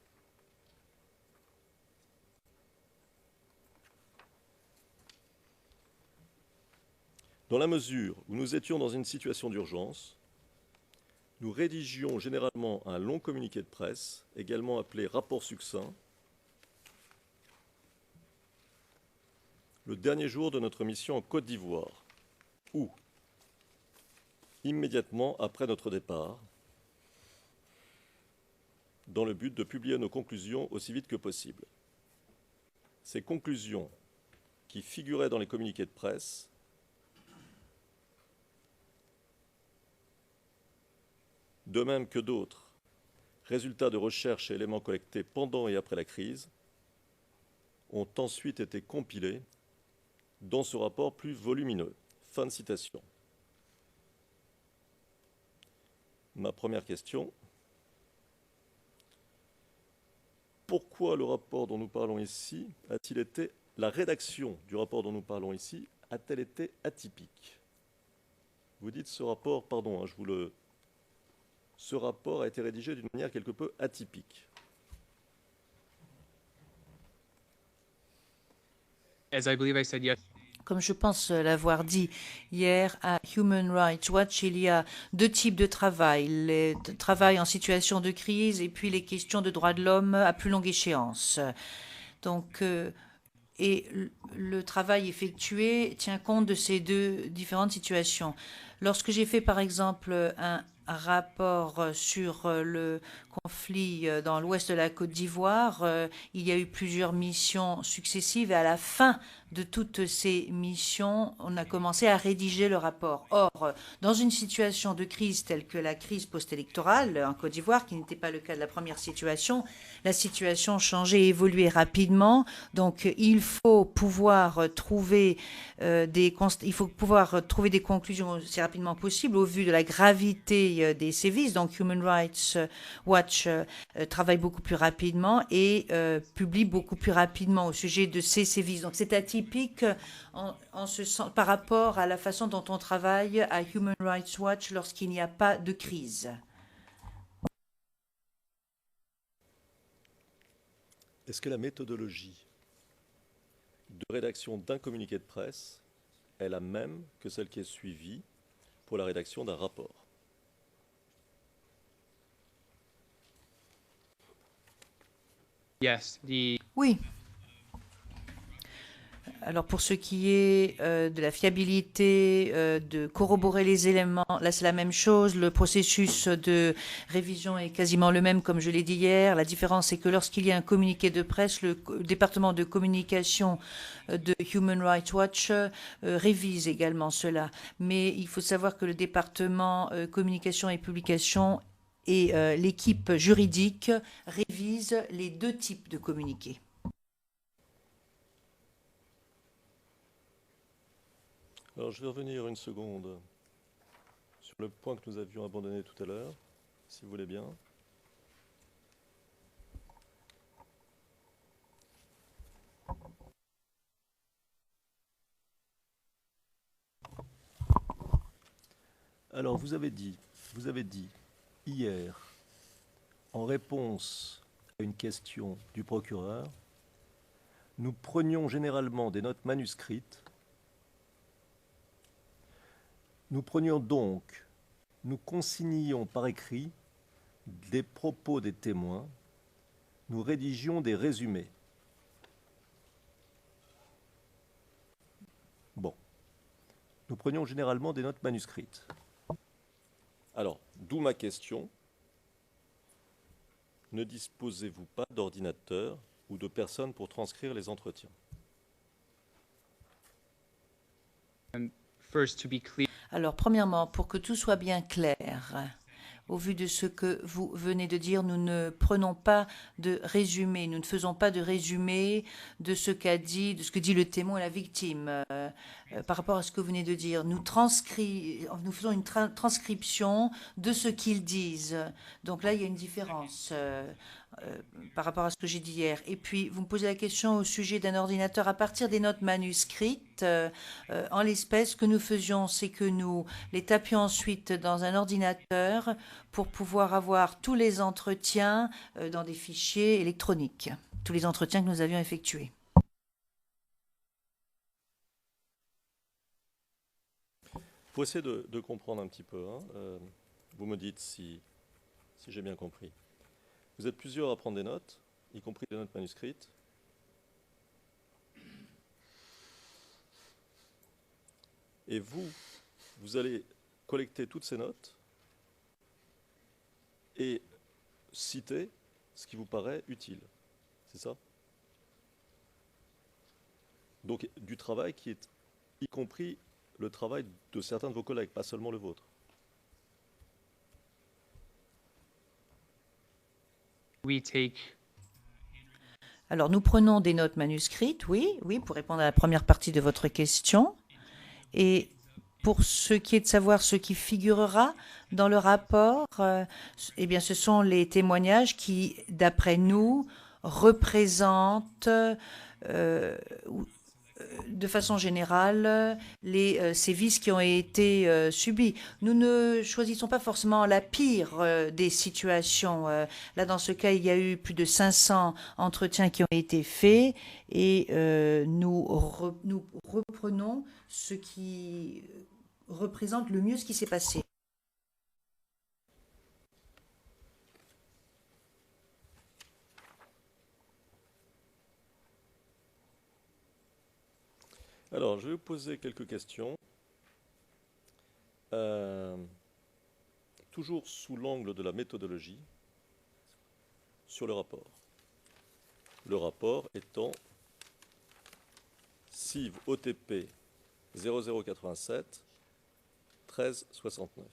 Dans la mesure où nous étions dans une situation d'urgence, nous rédigions généralement un long communiqué de presse, également appelé rapport succinct, le dernier jour de notre mission en Côte d'Ivoire, ou immédiatement après notre départ, dans le but de publier nos conclusions aussi vite que possible. Ces conclusions, qui figuraient dans les communiqués de presse, de même que d'autres résultats de recherche et éléments collectés pendant et après la crise, ont ensuite été compilés dans ce rapport plus volumineux. Fin de citation. Ma première question. Pourquoi le rapport dont nous parlons ici a-t-il été, la rédaction du rapport dont nous parlons ici, a-t-elle été atypique? Vous dites ce rapport, pardon, ce rapport a été rédigé d'une manière quelque peu atypique. As I believe I said yes. Comme je pense l'avoir dit hier à Human Rights Watch, il y a deux types de travail, le travail en situation de crise et puis les questions de droits de l'homme à plus longue échéance. Donc, et le travail effectué tient compte de ces deux différentes situations. Lorsque j'ai fait par exemple un rapport sur le conflit dans l'ouest de la Côte d'Ivoire, il y a eu plusieurs missions successives et à la fin de toutes ces missions, on a commencé à rédiger le rapport. Or, dans une situation de crise telle que la crise post-électorale en Côte d'Ivoire, qui n'était pas le cas de la première situation, la situation changeait et évoluait rapidement. Donc, il faut pouvoir trouver des conclusions aussi rapidement possible au vu de la gravité des sévices. Donc, Human Rights Watch travaille beaucoup plus rapidement et publie beaucoup plus rapidement au sujet de ces sévices. Donc, c'est atypique en ce sens, par rapport à la façon dont on travaille à Human Rights Watch lorsqu'il n'y a pas de crise. Est-ce que la méthodologie de rédaction d'un communiqué de presse est la même que celle qui est suivie pour la rédaction d'un rapport? Yes. Oui. Alors pour ce qui est de la fiabilité, de corroborer les éléments, là c'est la même chose. Le processus de révision est quasiment le même comme je l'ai dit hier. La différence c'est que lorsqu'il y a un communiqué de presse, le département de communication de Human Rights Watch révise également cela. Mais il faut savoir que le département communication et publication et l'équipe juridique révise les deux types de communiqués. Alors, je vais revenir une seconde sur le point que nous avions abandonné tout à l'heure, si vous voulez bien. Alors, vous avez dit hier, en réponse à une question du procureur, nous prenions généralement des notes manuscrites Nous consignions par écrit des propos des témoins, nous rédigions des résumés. Bon. Nous prenions généralement des notes manuscrites. Alors, d'où ma question. Ne disposez-vous pas d'ordinateur ou de personnes pour transcrire les entretiens? First, to be clear, Alors, premièrement, pour que tout soit bien clair, au vu de ce que vous venez de dire, nous ne prenons pas de résumé, nous ne faisons pas de résumé de ce qu'a dit, de ce que dit le témoin et la victime. Par rapport à ce que vous venez de dire, nous faisons une transcription de ce qu'ils disent. Donc là, il y a une différence par rapport à ce que j'ai dit hier. Et puis, vous me posez la question au sujet d'un ordinateur à partir des notes manuscrites. En l'espèce, ce que nous faisions, c'est que nous les tapions ensuite dans un ordinateur pour pouvoir avoir tous les entretiens dans des fichiers électroniques, tous les entretiens que nous avions effectués. Pour essayer de comprendre un petit peu, hein, vous me dites si j'ai bien compris. Vous êtes plusieurs à prendre des notes, y compris des notes manuscrites. Et vous allez collecter toutes ces notes et citer ce qui vous paraît utile. C'est ça? Donc du travail qui est y compris le travail de certains de vos collègues, pas seulement le vôtre. we take Alors, nous prenons des notes manuscrites, oui, pour répondre à la première partie de votre question. Et pour ce qui est de savoir ce qui figurera dans le rapport, eh bien, ce sont les témoignages qui, d'après nous, représentent de façon générale les sévices qui ont été subis. Nous ne choisissons pas forcément la pire des situations. Là, dans ce cas, il y a eu plus de 500 entretiens qui ont été faits et nous reprenons ce qui représente le mieux ce qui s'est passé. Alors, je vais vous poser quelques questions, toujours sous l'angle de la méthodologie, sur le rapport. Le rapport étant CIV OTP 0087 1369.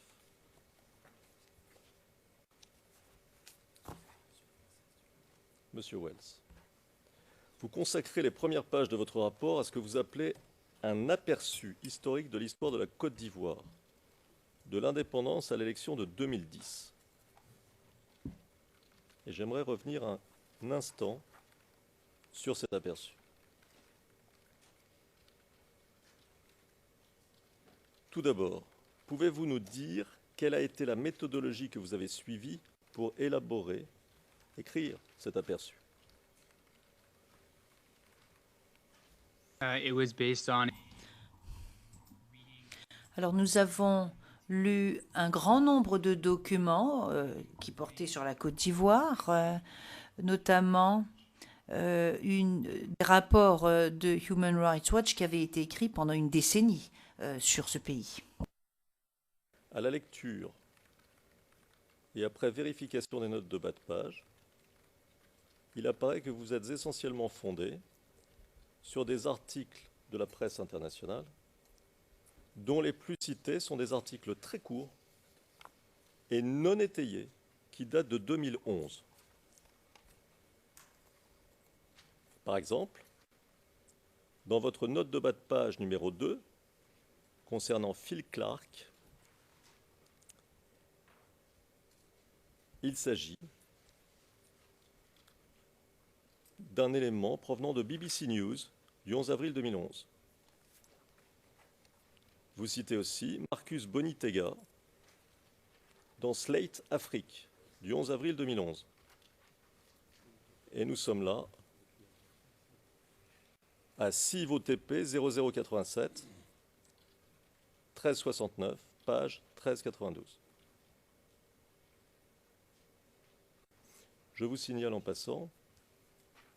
Monsieur Wells, vous consacrez les premières pages de votre rapport à ce que vous appelez un aperçu historique de l'histoire de la Côte d'Ivoire, de l'indépendance à l'élection de 2010. Et j'aimerais revenir un instant sur cet aperçu. Tout d'abord, pouvez-vous nous dire quelle a été la méthodologie que vous avez suivie pour écrire cet aperçu? it was based on Alors, nous avons lu un grand nombre de documents qui portaient sur la Côte d'Ivoire, notamment des rapports de Human Rights Watch qui avaient été écrits pendant une décennie sur ce pays. À la lecture et après vérification des notes de bas de page, il apparaît que vous êtes essentiellement fondé sur des articles de la presse internationale, dont les plus cités sont des articles très courts et non étayés qui datent de 2011. Par exemple, dans votre note de bas de page numéro 2, concernant Phil Clark, il s'agit d'un élément provenant de BBC News du 11 avril 2011. Vous citez aussi Marcus Bonitega dans Slate Afrique du 11 avril 2011. Et nous sommes là à CIV OTP 0087 1369, page 1392. Je vous signale en passant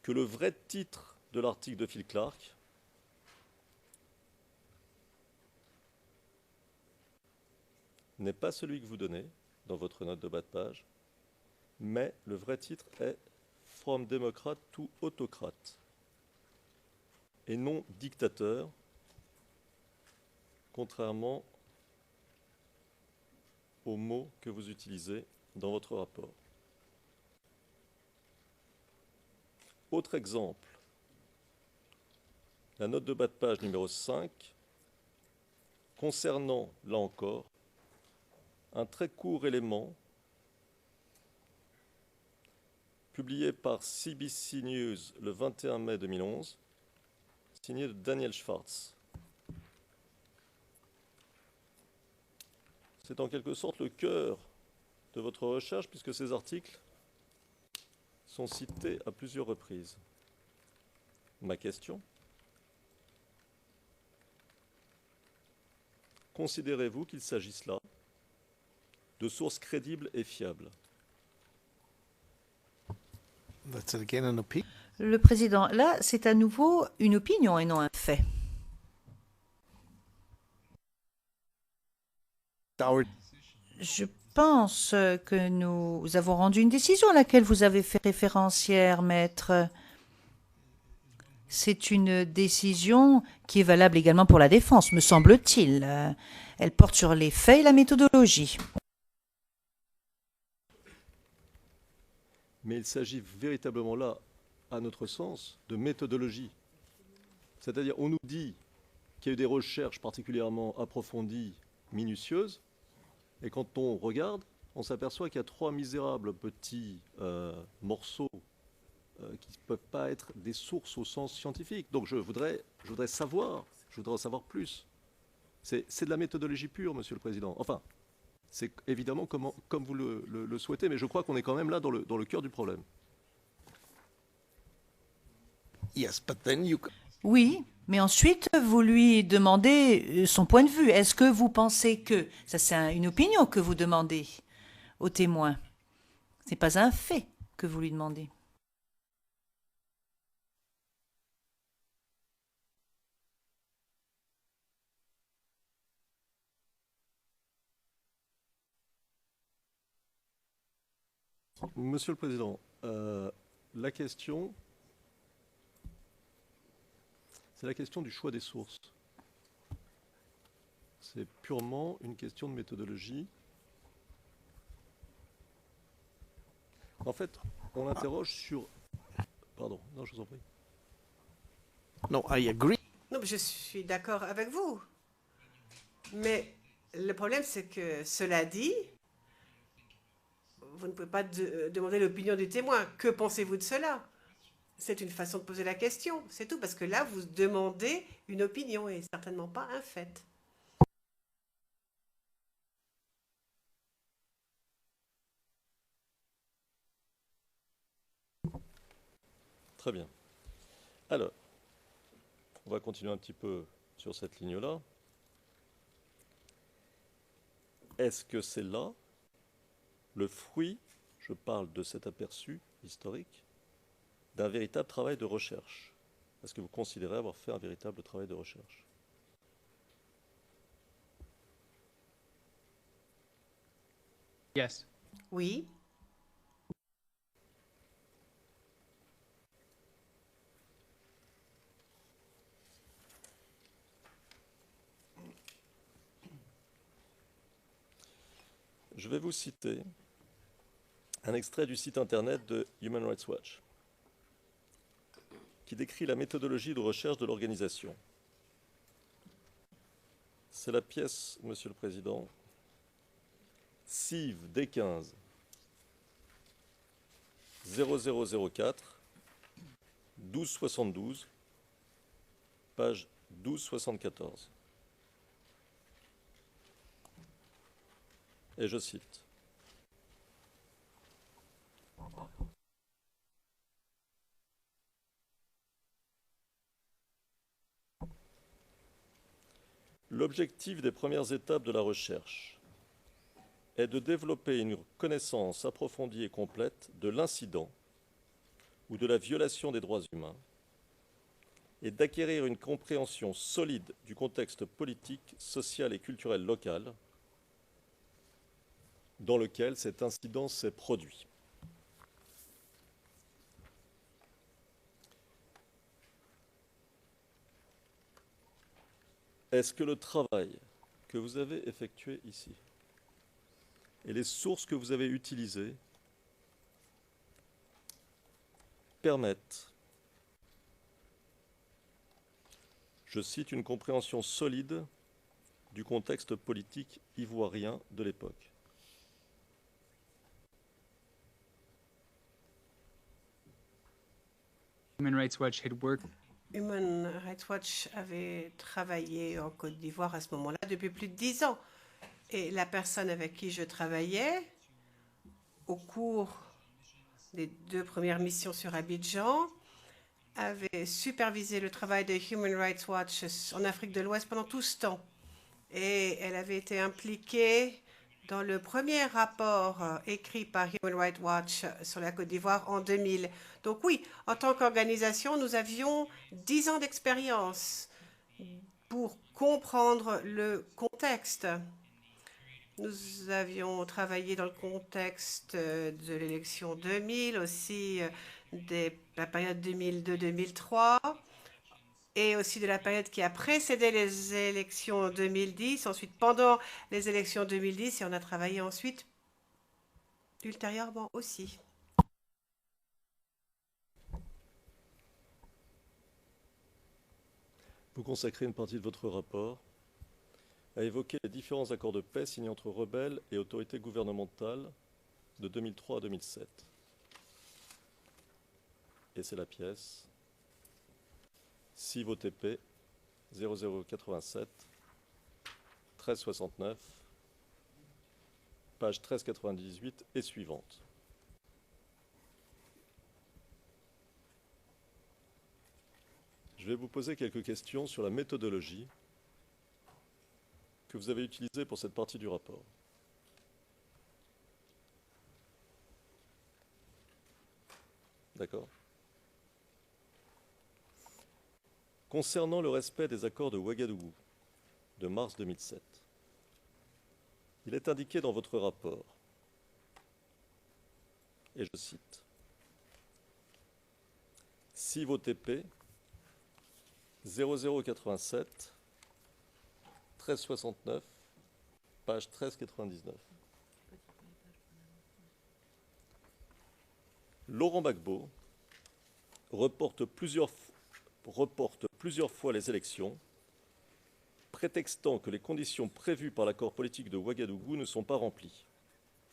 que le vrai titre de l'article de Phil Clark n'est pas celui que vous donnez dans votre note de bas de page, mais le vrai titre est « From Democrat to Autocrate » et non « dictateur », contrairement aux mots que vous utilisez dans votre rapport. Autre exemple, la note de bas de page numéro 5, concernant, là encore, un très court élément publié par CBC News le 21 mai 2011, signé de Daniel Schwartz. C'est en quelque sorte le cœur de votre recherche, puisque ces articles sont cités à plusieurs reprises. Ma question: considérez-vous qu'il s'agisse là de sources crédibles et fiables? That's again an opinion. Le président, là, c'est à nouveau une opinion et non un fait. Je pense que nous avons rendu une décision à laquelle vous avez fait référence hier, maître. C'est une décision qui est valable également pour la défense, me semble-t-il. Elle porte sur les faits et la méthodologie. Mais il s'agit véritablement là, à notre sens, de méthodologie. C'est-à-dire, on nous dit qu'il y a eu des recherches particulièrement approfondies, minutieuses, et quand on regarde, on s'aperçoit qu'il y a 3 misérables petits morceaux qui ne peuvent pas être des sources au sens scientifique. Donc je voudrais en savoir plus. C'est de la méthodologie pure, Monsieur le Président. Enfin, c'est évidemment comme vous le souhaitez, mais je crois qu'on est quand même là dans le cœur du problème. Yes, but then you. Oui, mais ensuite, vous lui demandez son point de vue. Est-ce que vous pensez que... Ça, c'est une opinion que vous demandez au témoin. Ce n'est pas un fait que vous lui demandez. Monsieur le Président, la question, c'est la question du choix des sources. C'est purement une question de méthodologie. En fait, on interroge sur... Pardon, non, je vous en prie. No, I agree. Non, mais je suis d'accord avec vous. Mais le problème, c'est que cela dit, vous ne pouvez pas demander l'opinion du témoin. Que pensez-vous de cela? C'est une façon de poser la question, c'est tout. Parce que là, vous demandez une opinion et certainement pas un fait. Très bien. Alors, on va continuer un petit peu sur cette ligne-là. Est-ce que c'est là le fruit, je parle de cet aperçu historique, d'un véritable travail de recherche? Est-ce que vous considérez avoir fait un véritable travail de recherche? Yes. Oui. Je vais vous citer un extrait du site internet de Human Rights Watch qui décrit la méthodologie de recherche de l'organisation. C'est la pièce, Monsieur le Président, CIV D15 0004 1272, page 1274. Et je cite: L'objectif des premières étapes de la recherche est de développer une connaissance approfondie et complète de l'incident ou de la violation des droits humains et d'acquérir une compréhension solide du contexte politique, social et culturel local dans lequel cet incident s'est produit. Est-ce que le travail que vous avez effectué ici et les sources que vous avez utilisées permettent, je cite, une compréhension solide du contexte politique ivoirien de l'époque? Human Rights Watch had worked Human Rights Watch avait travaillé en Côte d'Ivoire à ce moment-là depuis plus de 10 ans. Et la personne avec qui je travaillais au cours des 2 premières missions sur Abidjan avait supervisé le travail de Human Rights Watch en Afrique de l'Ouest pendant tout ce temps. Et elle avait été impliquée dans le premier rapport écrit par Human Rights Watch sur la Côte d'Ivoire en 2000. Donc oui, en tant qu'organisation, nous avions 10 ans d'expérience pour comprendre le contexte. Nous avions travaillé dans le contexte de l'élection 2000, aussi de la période 2002-2003, et aussi de la période qui a précédé les élections 2010, ensuite pendant les élections 2010, et on a travaillé ensuite ultérieurement aussi. Vous consacrez une partie de votre rapport à évoquer les différents accords de paix signés entre rebelles et autorités gouvernementales de 2003 à 2007. Et c'est la pièce CIVOTP 0087 1369 page 1398 et suivante. Je vais vous poser quelques questions sur la méthodologie que vous avez utilisée pour cette partie du rapport. D'accord ? Concernant le respect des accords de Ouagadougou de mars 2007, il est indiqué dans votre rapport, et je cite, CIVOTP 0087 1369 page 1399. Laurent Gbagbo reporte plusieurs fois les élections, prétextant que les conditions prévues par l'accord politique de Ouagadougou ne sont pas remplies.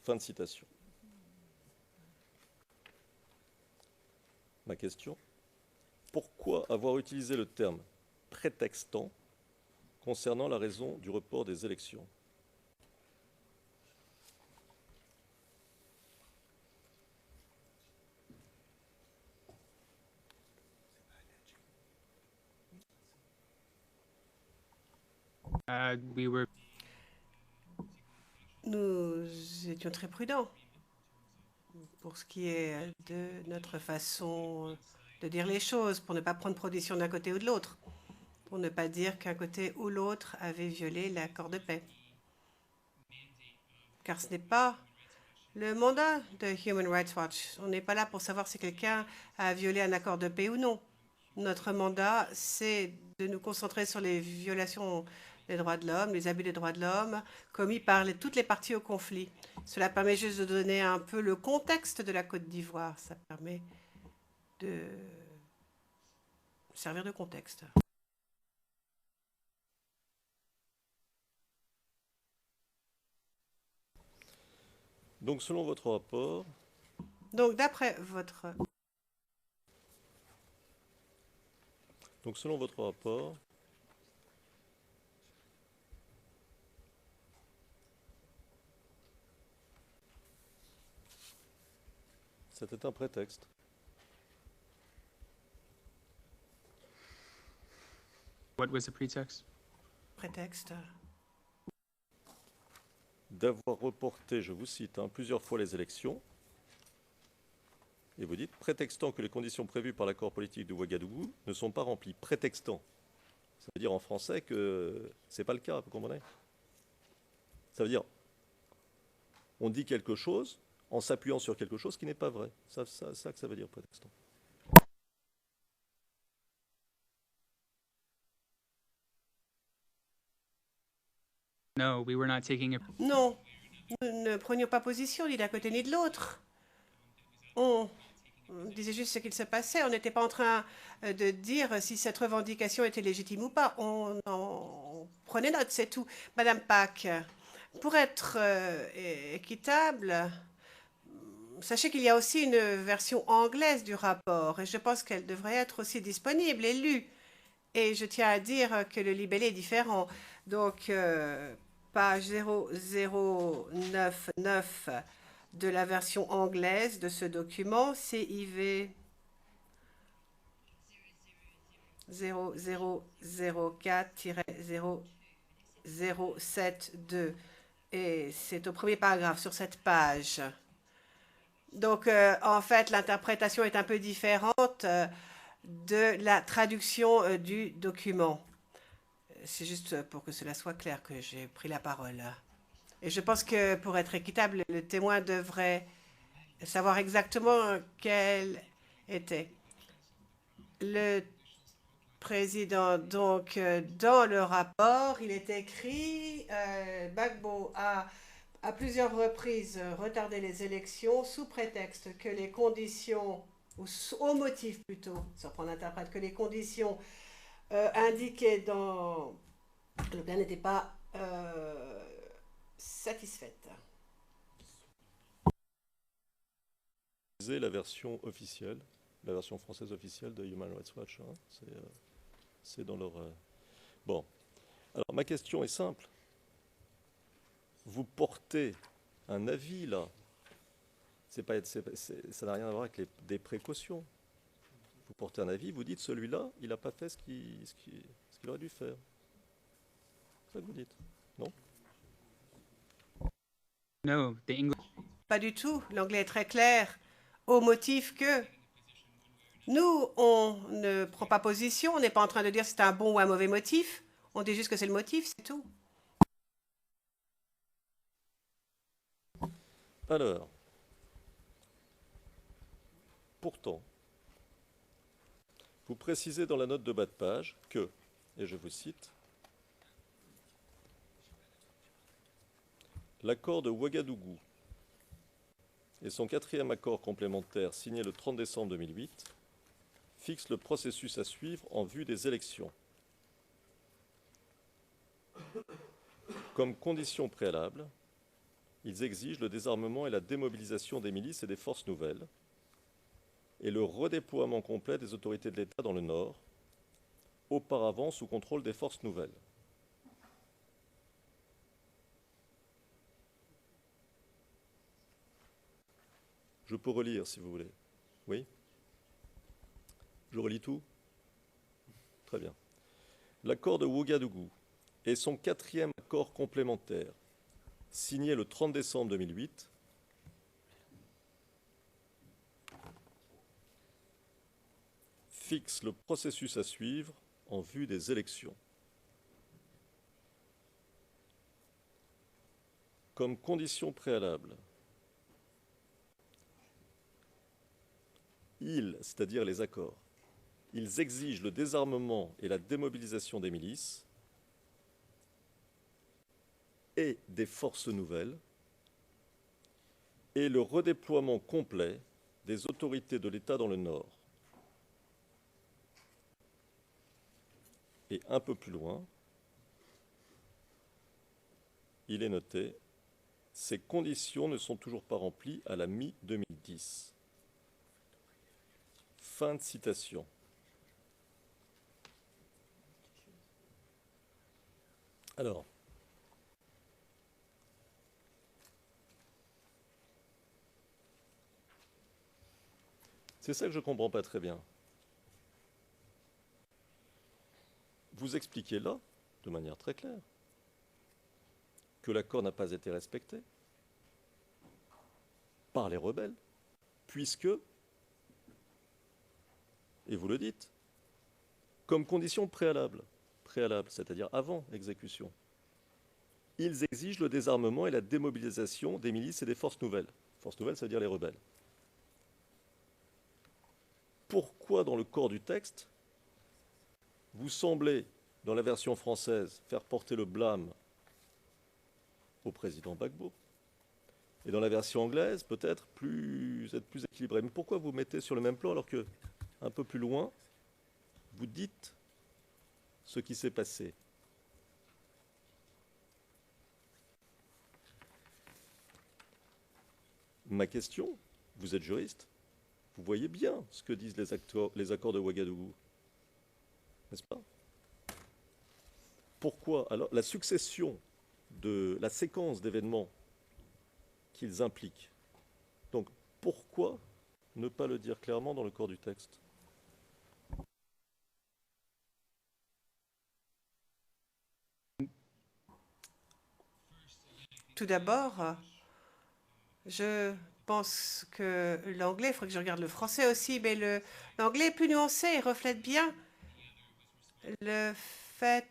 Fin de citation. Ma question, pourquoi avoir utilisé le terme prétextant concernant la raison du report des élections? Nous étions très prudents pour ce qui est de notre façon de dire les choses, pour ne pas prendre position d'un côté ou de l'autre, pour ne pas dire qu'un côté ou l'autre avait violé l'accord de paix. Car ce n'est pas le mandat de Human Rights Watch. On n'est pas là pour savoir si quelqu'un a violé un accord de paix ou non. Notre mandat, c'est de nous concentrer sur les violations des droits de l'homme, les abus des droits de l'homme commis par toutes les parties au conflit. Cela permet juste de donner un peu le contexte de la Côte d'Ivoire. Ça permet de servir de contexte. Donc, selon votre rapport... Donc, d'après votre... Donc, selon votre rapport, c'était un prétexte. What was the pretext? prétexte? D'avoir reporté, je vous cite, plusieurs fois les élections. Et vous dites, prétextant que les conditions prévues par l'accord politique de Ouagadougou ne sont pas remplies. Prétextant. Ça veut dire en français que ce n'est pas le cas, vous comprenez? Ça veut dire, on dit quelque chose en s'appuyant sur quelque chose qui n'est pas vrai. C'est ça que ça veut dire, prétextant. No, we were not taking a Non, nous ne prenions pas position ni d'un côté ni de l'autre. On disait juste ce qu'il se passait. On n'était pas en train de dire si cette revendication était légitime ou pas. On en prenait note, c'est tout. Madame Pack, pour être équitable, sachez qu'il y a aussi une version anglaise du rapport et je pense qu'elle devrait être aussi disponible et lue. Et je tiens à dire que le libellé est différent. Donc, page 0099 de la version anglaise de ce document, CIV 0004-0072. Et c'est au premier paragraphe sur cette page. Donc, en fait, l'interprétation est un peu différente de la traduction du document. C'est juste pour que cela soit clair que j'ai pris la parole. Et je pense que pour être équitable, le témoin devrait savoir exactement quel était le président. Donc, dans le rapport, il est écrit Gbagbo a à plusieurs reprises retardé les élections sous prétexte que les conditions, ou au motif plutôt, ça reprend l'interprète, que les conditions indiquées dans le plan n'étaient pas satisfaites. La version officielle, la version française officielle de Human Rights Watch, c'est dans leur... Bon, alors ma question est simple. Vous portez un avis là, ça n'a rien à voir avec des précautions. Vous portez un avis, vous dites celui-là, il n'a pas fait ce qu'il aurait dû faire. C'est ça que vous dites, non? no. The English Pas du tout. L'anglais est très clair au motif que nous, on ne prend pas position. On n'est pas en train de dire si c'est un bon ou un mauvais motif. On dit juste que c'est le motif, c'est tout. Alors, pourtant, vous précisez dans la note de bas de page que, et je vous cite, l'accord de Ouagadougou et son 4e accord complémentaire signé le 30 décembre 2008 fixe le processus à suivre en vue des élections. Comme condition préalable, ils exigent le désarmement et la démobilisation des milices et des forces nouvelles et le redéploiement complet des autorités de l'État dans le Nord, auparavant sous contrôle des forces nouvelles. Je peux relire si vous voulez. Oui? Je relis tout? Très bien. L'accord de Ouagadougou et son 4e accord complémentaire, signé le 30 décembre 2008, fixe le processus à suivre en vue des élections. Comme condition préalable, c'est-à-dire les accords, ils exigent le désarmement et la démobilisation des milices et des forces nouvelles et le redéploiement complet des autorités de l'État dans le Nord. Et un peu plus loin, il est noté, ces conditions ne sont toujours pas remplies à la mi-2010. Fin de citation. Alors, c'est ça que je ne comprends pas très bien. Vous expliquez là de manière très claire que l'accord n'a pas été respecté par les rebelles, puisque, et vous le dites, comme condition préalable, c'est-à-dire avant exécution, ils exigent le désarmement et la démobilisation des milices et des forces nouvelles. Forces nouvelles, ça veut dire les rebelles. Pourquoi, dans le corps du texte, vous semblez, dans la version française, faire porter le blâme au président Gbagbo, et dans la version anglaise, peut-être être plus équilibré. Mais pourquoi vous mettez sur le même plan alors que, un peu plus loin, vous dites ce qui s'est passé? Ma question, vous êtes juriste, vous voyez bien ce que disent les accords de Ouagadougou, n'est-ce pas? Pourquoi alors la succession de la séquence d'événements qu'ils impliquent? Donc pourquoi ne pas le dire clairement dans le corps du texte? Tout d'abord, je pense que l'anglais, il faudrait que je regarde le français aussi, mais l'anglais est plus nuancé et reflète bien le fait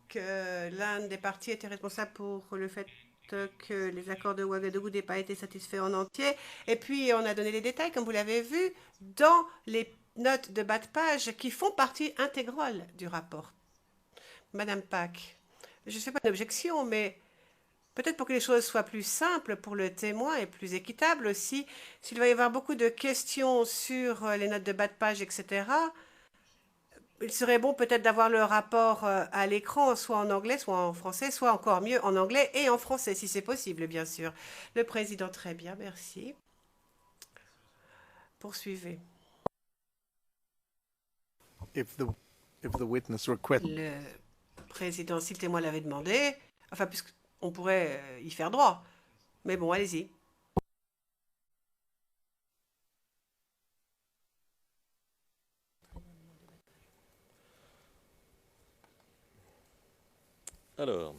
que l'un des partis était responsable pour le fait que les accords de Ouagadougou n'aient pas été satisfaits en entier. Et puis, on a donné les détails, comme vous l'avez vu, dans les notes de bas de page qui font partie intégrale du rapport. Madame Pack, je ne fais pas d'objection, mais peut-être pour que les choses soient plus simples pour le témoin et plus équitables aussi, s'il va y avoir beaucoup de questions sur les notes de bas de page, etc., il serait bon peut-être d'avoir le rapport à l'écran, soit en anglais, soit en français, soit encore mieux en anglais et en français, si c'est possible, bien sûr. Le président, très bien, merci. Poursuivez. If the witness request. Le président, si le témoin l'avait demandé, enfin, puisqu'on pourrait y faire droit. Mais bon, allez-y. Alors,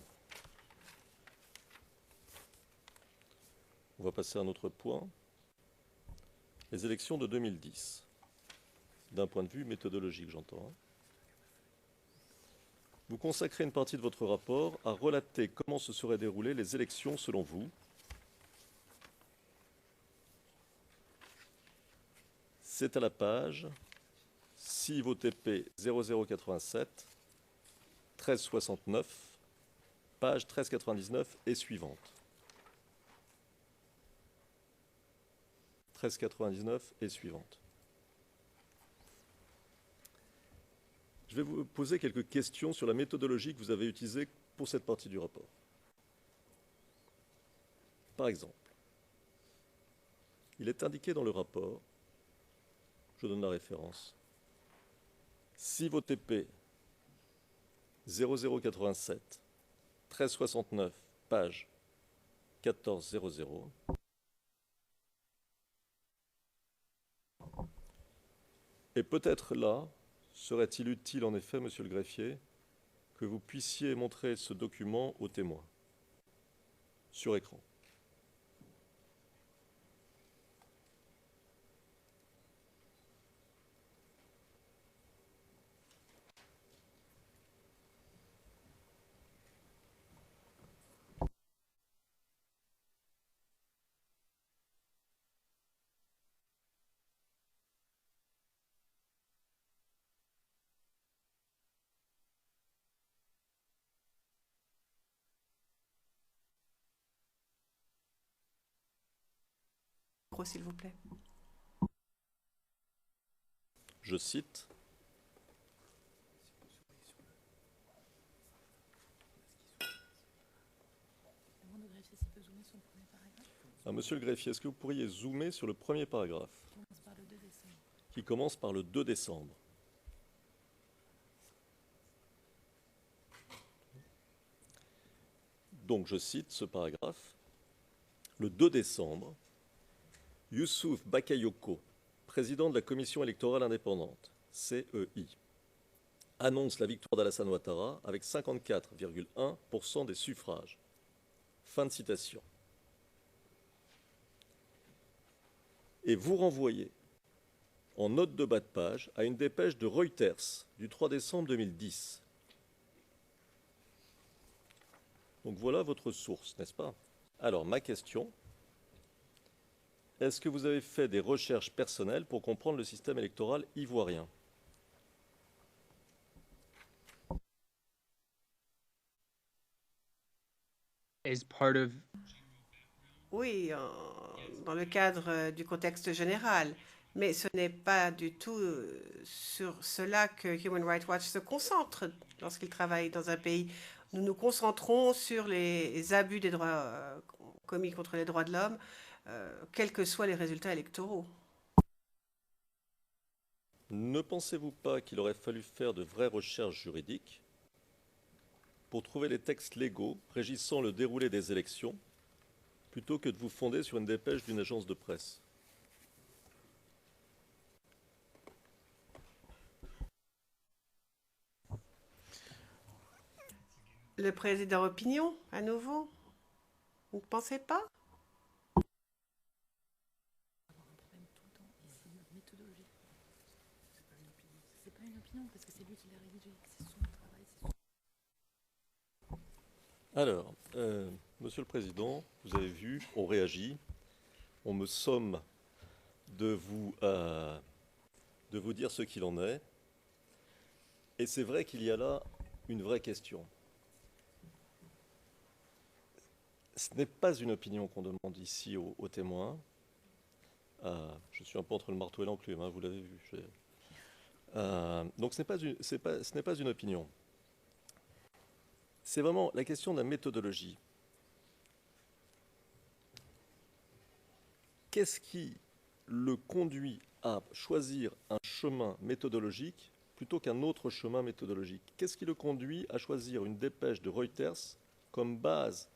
on va passer à un autre point. Les élections de 2010. D'un point de vue méthodologique, j'entends. Vous consacrez une partie de votre rapport à relater comment se seraient déroulées les élections selon vous. C'est à la page 6 VOTP 0087, 1369, page 1399 et suivante. 1399 et suivante. Je vais vous poser quelques questions sur la méthodologie que vous avez utilisée pour cette partie du rapport. Par exemple, il est indiqué dans le rapport, je donne la référence, 6 VOTP 0087, 1369, page 1400. Et peut-être là, serait-il utile en effet, monsieur le greffier, que vous puissiez montrer ce document aux témoins sur écran. S'il vous plaît. Je cite. Monsieur le greffier, est-ce que vous pourriez zoomer sur le premier paragraphe qui commence par le 2 décembre? Donc je cite ce paragraphe. Le 2 décembre, Youssouf Bakayoko, président de la Commission électorale indépendante, CEI, annonce la victoire d'Alassane Ouattara avec 54,1% des suffrages. Fin de citation. Et vous renvoyez en note de bas de page à une dépêche de Reuters du 3 décembre 2010. Donc voilà votre source, n'est-ce pas? Alors ma question, est-ce que vous avez fait des recherches personnelles pour comprendre le système électoral ivoirien? As part of Oui, dans le cadre du contexte général. Mais ce n'est pas du tout sur cela que Human Rights Watch se concentre lorsqu'il travaille dans un pays. Nous nous concentrons sur les abus des droits commis contre les droits de l'homme, quels que soient les résultats électoraux. Ne pensez-vous pas qu'il aurait fallu faire de vraies recherches juridiques pour trouver les textes légaux régissant le déroulé des élections, plutôt que de vous fonder sur une dépêche d'une agence de presse? Le président opinion, à nouveau? Vous ne pensez pas? Alors, Monsieur le Président, vous avez vu, on réagit, on me somme de vous dire ce qu'il en est, et c'est vrai qu'il y a là une vraie question. Ce n'est pas une opinion qu'on demande ici aux témoins. Je suis un peu entre le marteau et l'enclume, hein, vous l'avez vu. Donc ce n'est pas une opinion. C'est vraiment la question de la méthodologie. Qu'est-ce qui le conduit à choisir un chemin méthodologique plutôt qu'un autre chemin méthodologique? Qu'est-ce qui le conduit à choisir une dépêche de Reuters comme base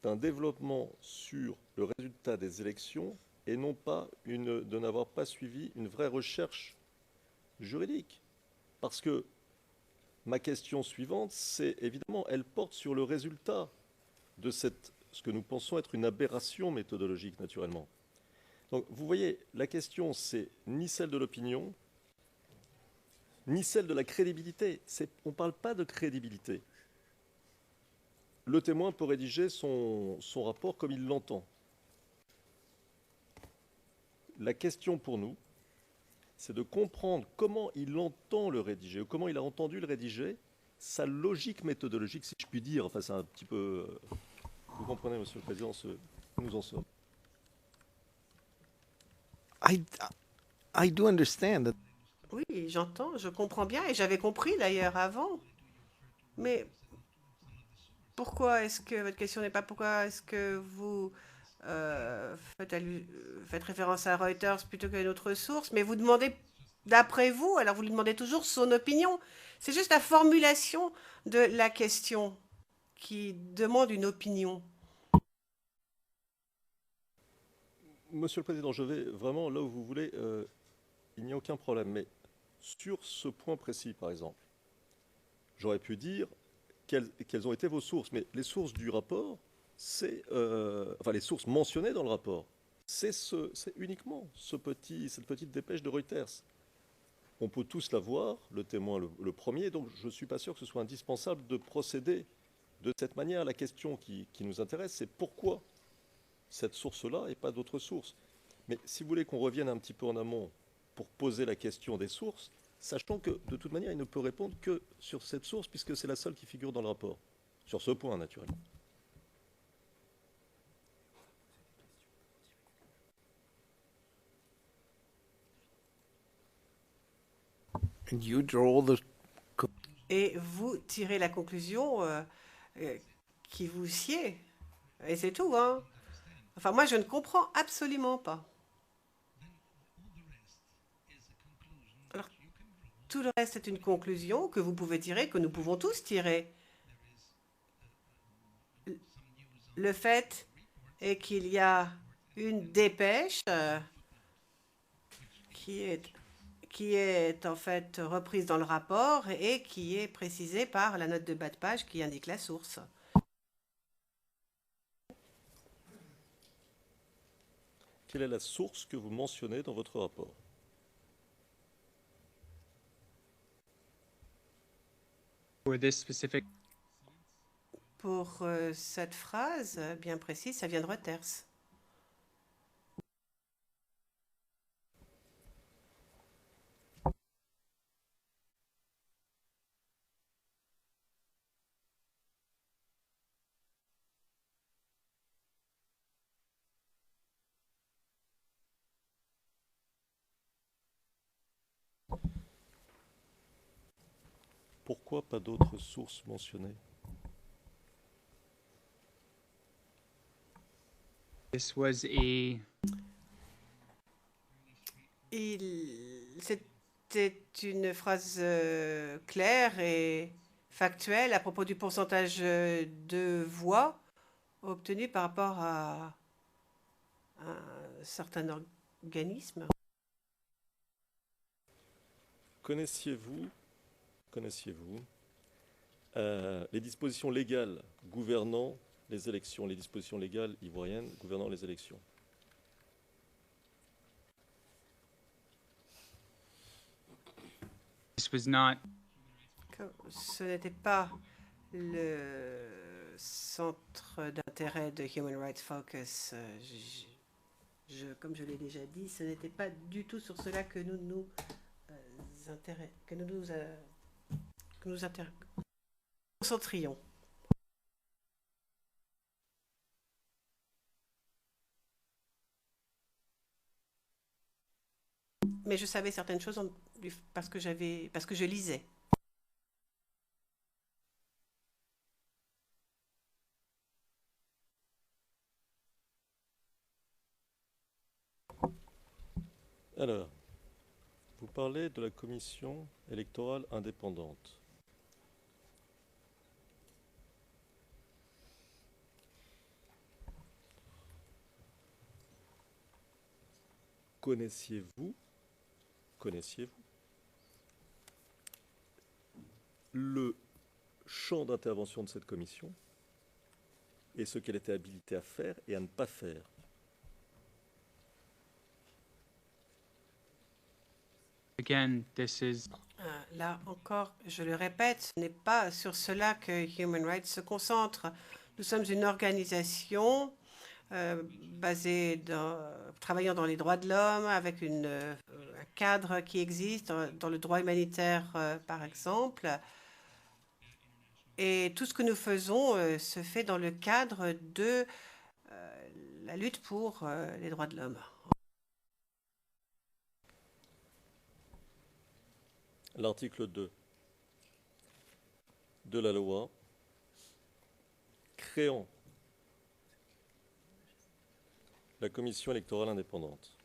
d'un développement sur le résultat des élections et non pas de n'avoir pas suivi une vraie recherche juridique? Parce que ma question suivante, c'est évidemment, elle porte sur le résultat de ce que nous pensons être une aberration méthodologique, naturellement. Donc, vous voyez, la question, c'est ni celle de l'opinion, ni celle de la crédibilité. On ne parle pas de crédibilité. Le témoin peut rédiger son rapport comme il l'entend. La question pour nous, c'est de comprendre comment il entend le rédiger, ou comment il a entendu le rédiger, sa logique méthodologique, si je puis dire. Enfin, c'est un petit peu... vous comprenez, Monsieur le Président, où nous en sommes. I do understand that. Oui, j'entends, je comprends bien, et j'avais compris d'ailleurs avant. Mais pourquoi est-ce que votre question n'est pas pourquoi est-ce que vous faites référence à Reuters plutôt qu'à une autre source, mais vous demandez d'après vous, alors vous lui demandez toujours son opinion. C'est juste la formulation de la question qui demande une opinion. Monsieur le Président, je vais vraiment là où vous voulez, il n'y a aucun problème. Mais sur ce point précis, par exemple, j'aurais pu dire quelles ont été vos sources. Mais les sources du rapport, enfin les sources mentionnées dans le rapport, c'est uniquement cette petite dépêche de Reuters. On peut tous la voir, le témoin le premier, donc je ne suis pas sûr que ce soit indispensable de procéder de cette manière. La question qui nous intéresse, c'est pourquoi cette source-là et pas d'autres sources. Mais si vous voulez qu'on revienne un petit peu en amont pour poser la question des sources, sachant que de toute manière, il ne peut répondre que sur cette source, puisque c'est la seule qui figure dans le rapport. Sur ce point, naturellement. And you draw the. Et vous tirez la conclusion qui vous sied. Et c'est tout, hein. Enfin, moi, je ne comprends absolument pas. Alors, tout le reste est une conclusion que vous pouvez tirer, que nous pouvons tous tirer. Le fait est qu'il y a une dépêche qui qui est en fait reprise dans le rapport et qui est précisée par la note de bas de page qui indique la source. Quelle est la source que vous mentionnez dans votre rapport? For this specific, Pour cette phrase bien précise, ça vient de Reuters. Pourquoi pas d'autres sources mentionnées? this was a C'était une phrase claire et factuelle à propos du pourcentage de voix obtenu par rapport à un certain organisme. Connaissiez-vous les dispositions légales gouvernant les élections, les dispositions légales ivoiriennes gouvernant les élections? this was not Ce n'était pas le centre d'intérêt de Human Rights Focus. Comme je l'ai déjà dit, ce n'était pas du tout sur cela que nous concentrions. Mais je savais certaines choses parce que je lisais. Alors, vous parlez de la commission électorale indépendante. Connaissiez-vous le champ d'intervention de cette commission et ce qu'elle était habilitée à faire et à ne pas faire? again, this is Là encore, je le répète, ce n'est pas sur cela que Human Rights se concentre. Nous sommes une organisation travaillant dans les droits de l'homme, avec un cadre qui existe dans le droit humanitaire, par exemple. Et tout ce que nous faisons se fait dans le cadre de la lutte pour les droits de l'homme. L'article 2 de la loi créant la commission électorale indépendante.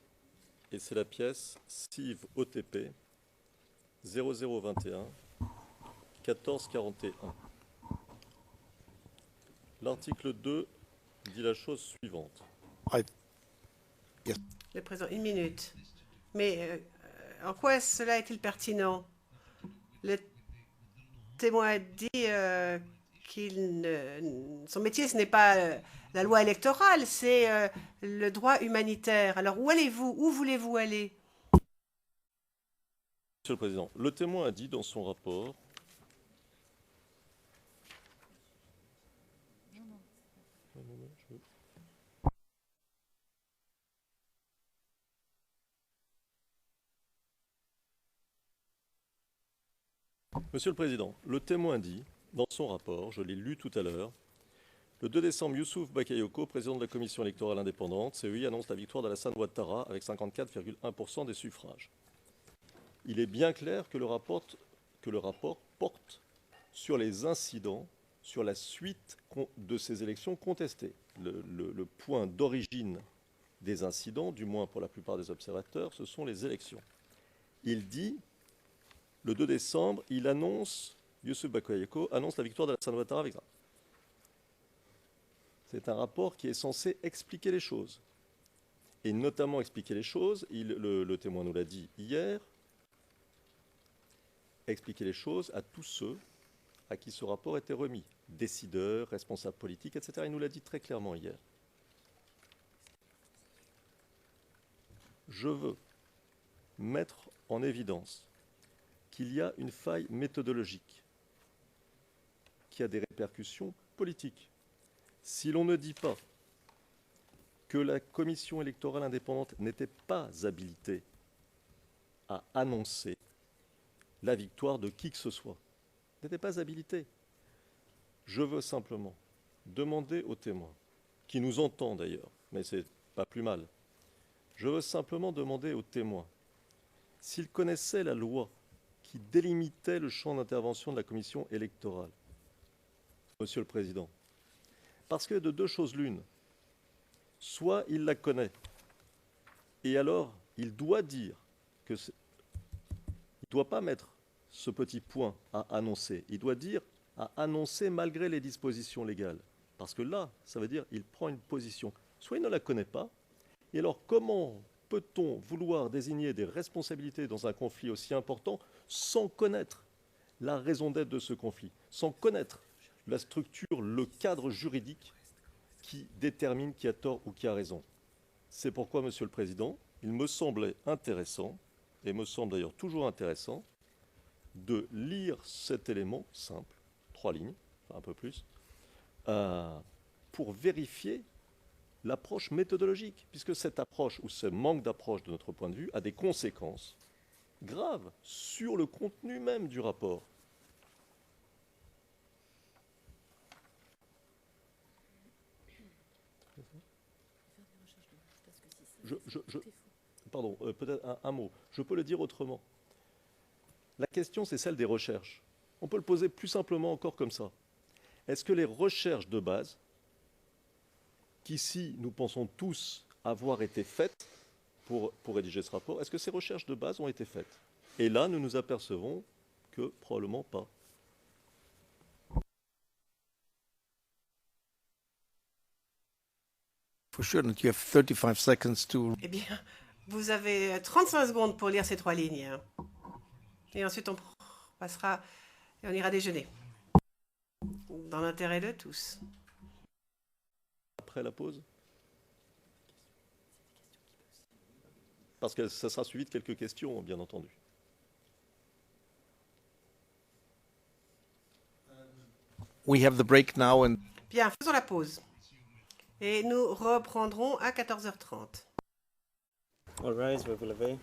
Et c'est la pièce CIV OTP 0021 1441. L'article 2 dit la chose suivante. Le président, une minute. Mais en quoi cela est-il pertinent? Le témoin dit son métier, ce n'est pas la loi électorale, c'est le droit humanitaire. Alors où allez-vous? Où voulez-vous aller? Monsieur le Président, le témoin a dit dans son rapport Monsieur le Président, le témoin dit, dans son rapport, je l'ai lu tout à l'heure, le 2 décembre, Youssouf Bakayoko, président de la Commission électorale indépendante, CEI, annonce la victoire d'Alassane Ouattara avec 54,1% des suffrages. Il est bien clair que le rapport porte sur les incidents, sur la suite de ces élections contestées. Le point d'origine des incidents, du moins pour la plupart des observateurs, ce sont les élections. Il dit, le 2 décembre, Youssouf Bakayoko annonce la victoire d'Alassane Ouattara avec ça. C'est un rapport qui est censé expliquer les choses. Et notamment expliquer les choses, le témoin nous l'a dit hier, expliquer les choses à tous ceux à qui ce rapport était remis, décideurs, responsables politiques, etc. Il nous l'a dit très clairement hier. Je veux mettre en évidence qu'il y a une faille méthodologique qui a des répercussions politiques. Si l'on ne dit pas que la commission électorale indépendante n'était pas habilitée à annoncer la victoire de qui que ce soit, n'était pas habilitée. Je veux simplement demander aux témoins, qui nous entendent d'ailleurs, mais c'est pas plus mal, je veux simplement demander aux témoins s'ils connaissaient la loi qui délimitait le champ d'intervention de la commission électorale. Monsieur le Président, parce que de deux choses l'une, soit il la connaît, et alors il doit dire que il ne doit pas mettre ce petit point à annoncer, il doit dire à annoncer malgré les dispositions légales, parce que là, ça veut dire qu'il prend une position. Soit il ne la connaît pas, et alors comment peut-on vouloir désigner des responsabilités dans un conflit aussi important sans connaître la raison d'être de ce conflit, sans connaître la structure, le cadre juridique qui détermine qui a tort ou qui a raison. C'est pourquoi, Monsieur le Président, il me semblait intéressant, et me semble d'ailleurs toujours intéressant, de lire cet élément simple, 3 lignes, enfin un peu plus, pour vérifier l'approche méthodologique, puisque cette approche ou ce manque d'approche de notre point de vue a des conséquences graves sur le contenu même du rapport. Pardon, peut-être un mot. Je peux le dire autrement. La question, c'est celle des recherches. On peut le poser plus simplement encore comme ça. Est-ce que les recherches de base, qu'ici nous pensons tous avoir été faites pour rédiger ce rapport, est-ce que ces recherches de base ont été faites? Et là, nous nous apercevons que probablement pas. For sure, and you have 35 seconds to. Eh bien, vous avez 35 secondes pour lire ces 3 lignes. Et ensuite, on passera et on ira déjeuner. Dans l'intérêt de tous. Après la pause? Parce que ça sera suivi de quelques questions, bien entendu. We have the break now, and Bien, faisons la pause. Et nous reprendrons à 14h30. All rise, we will obey.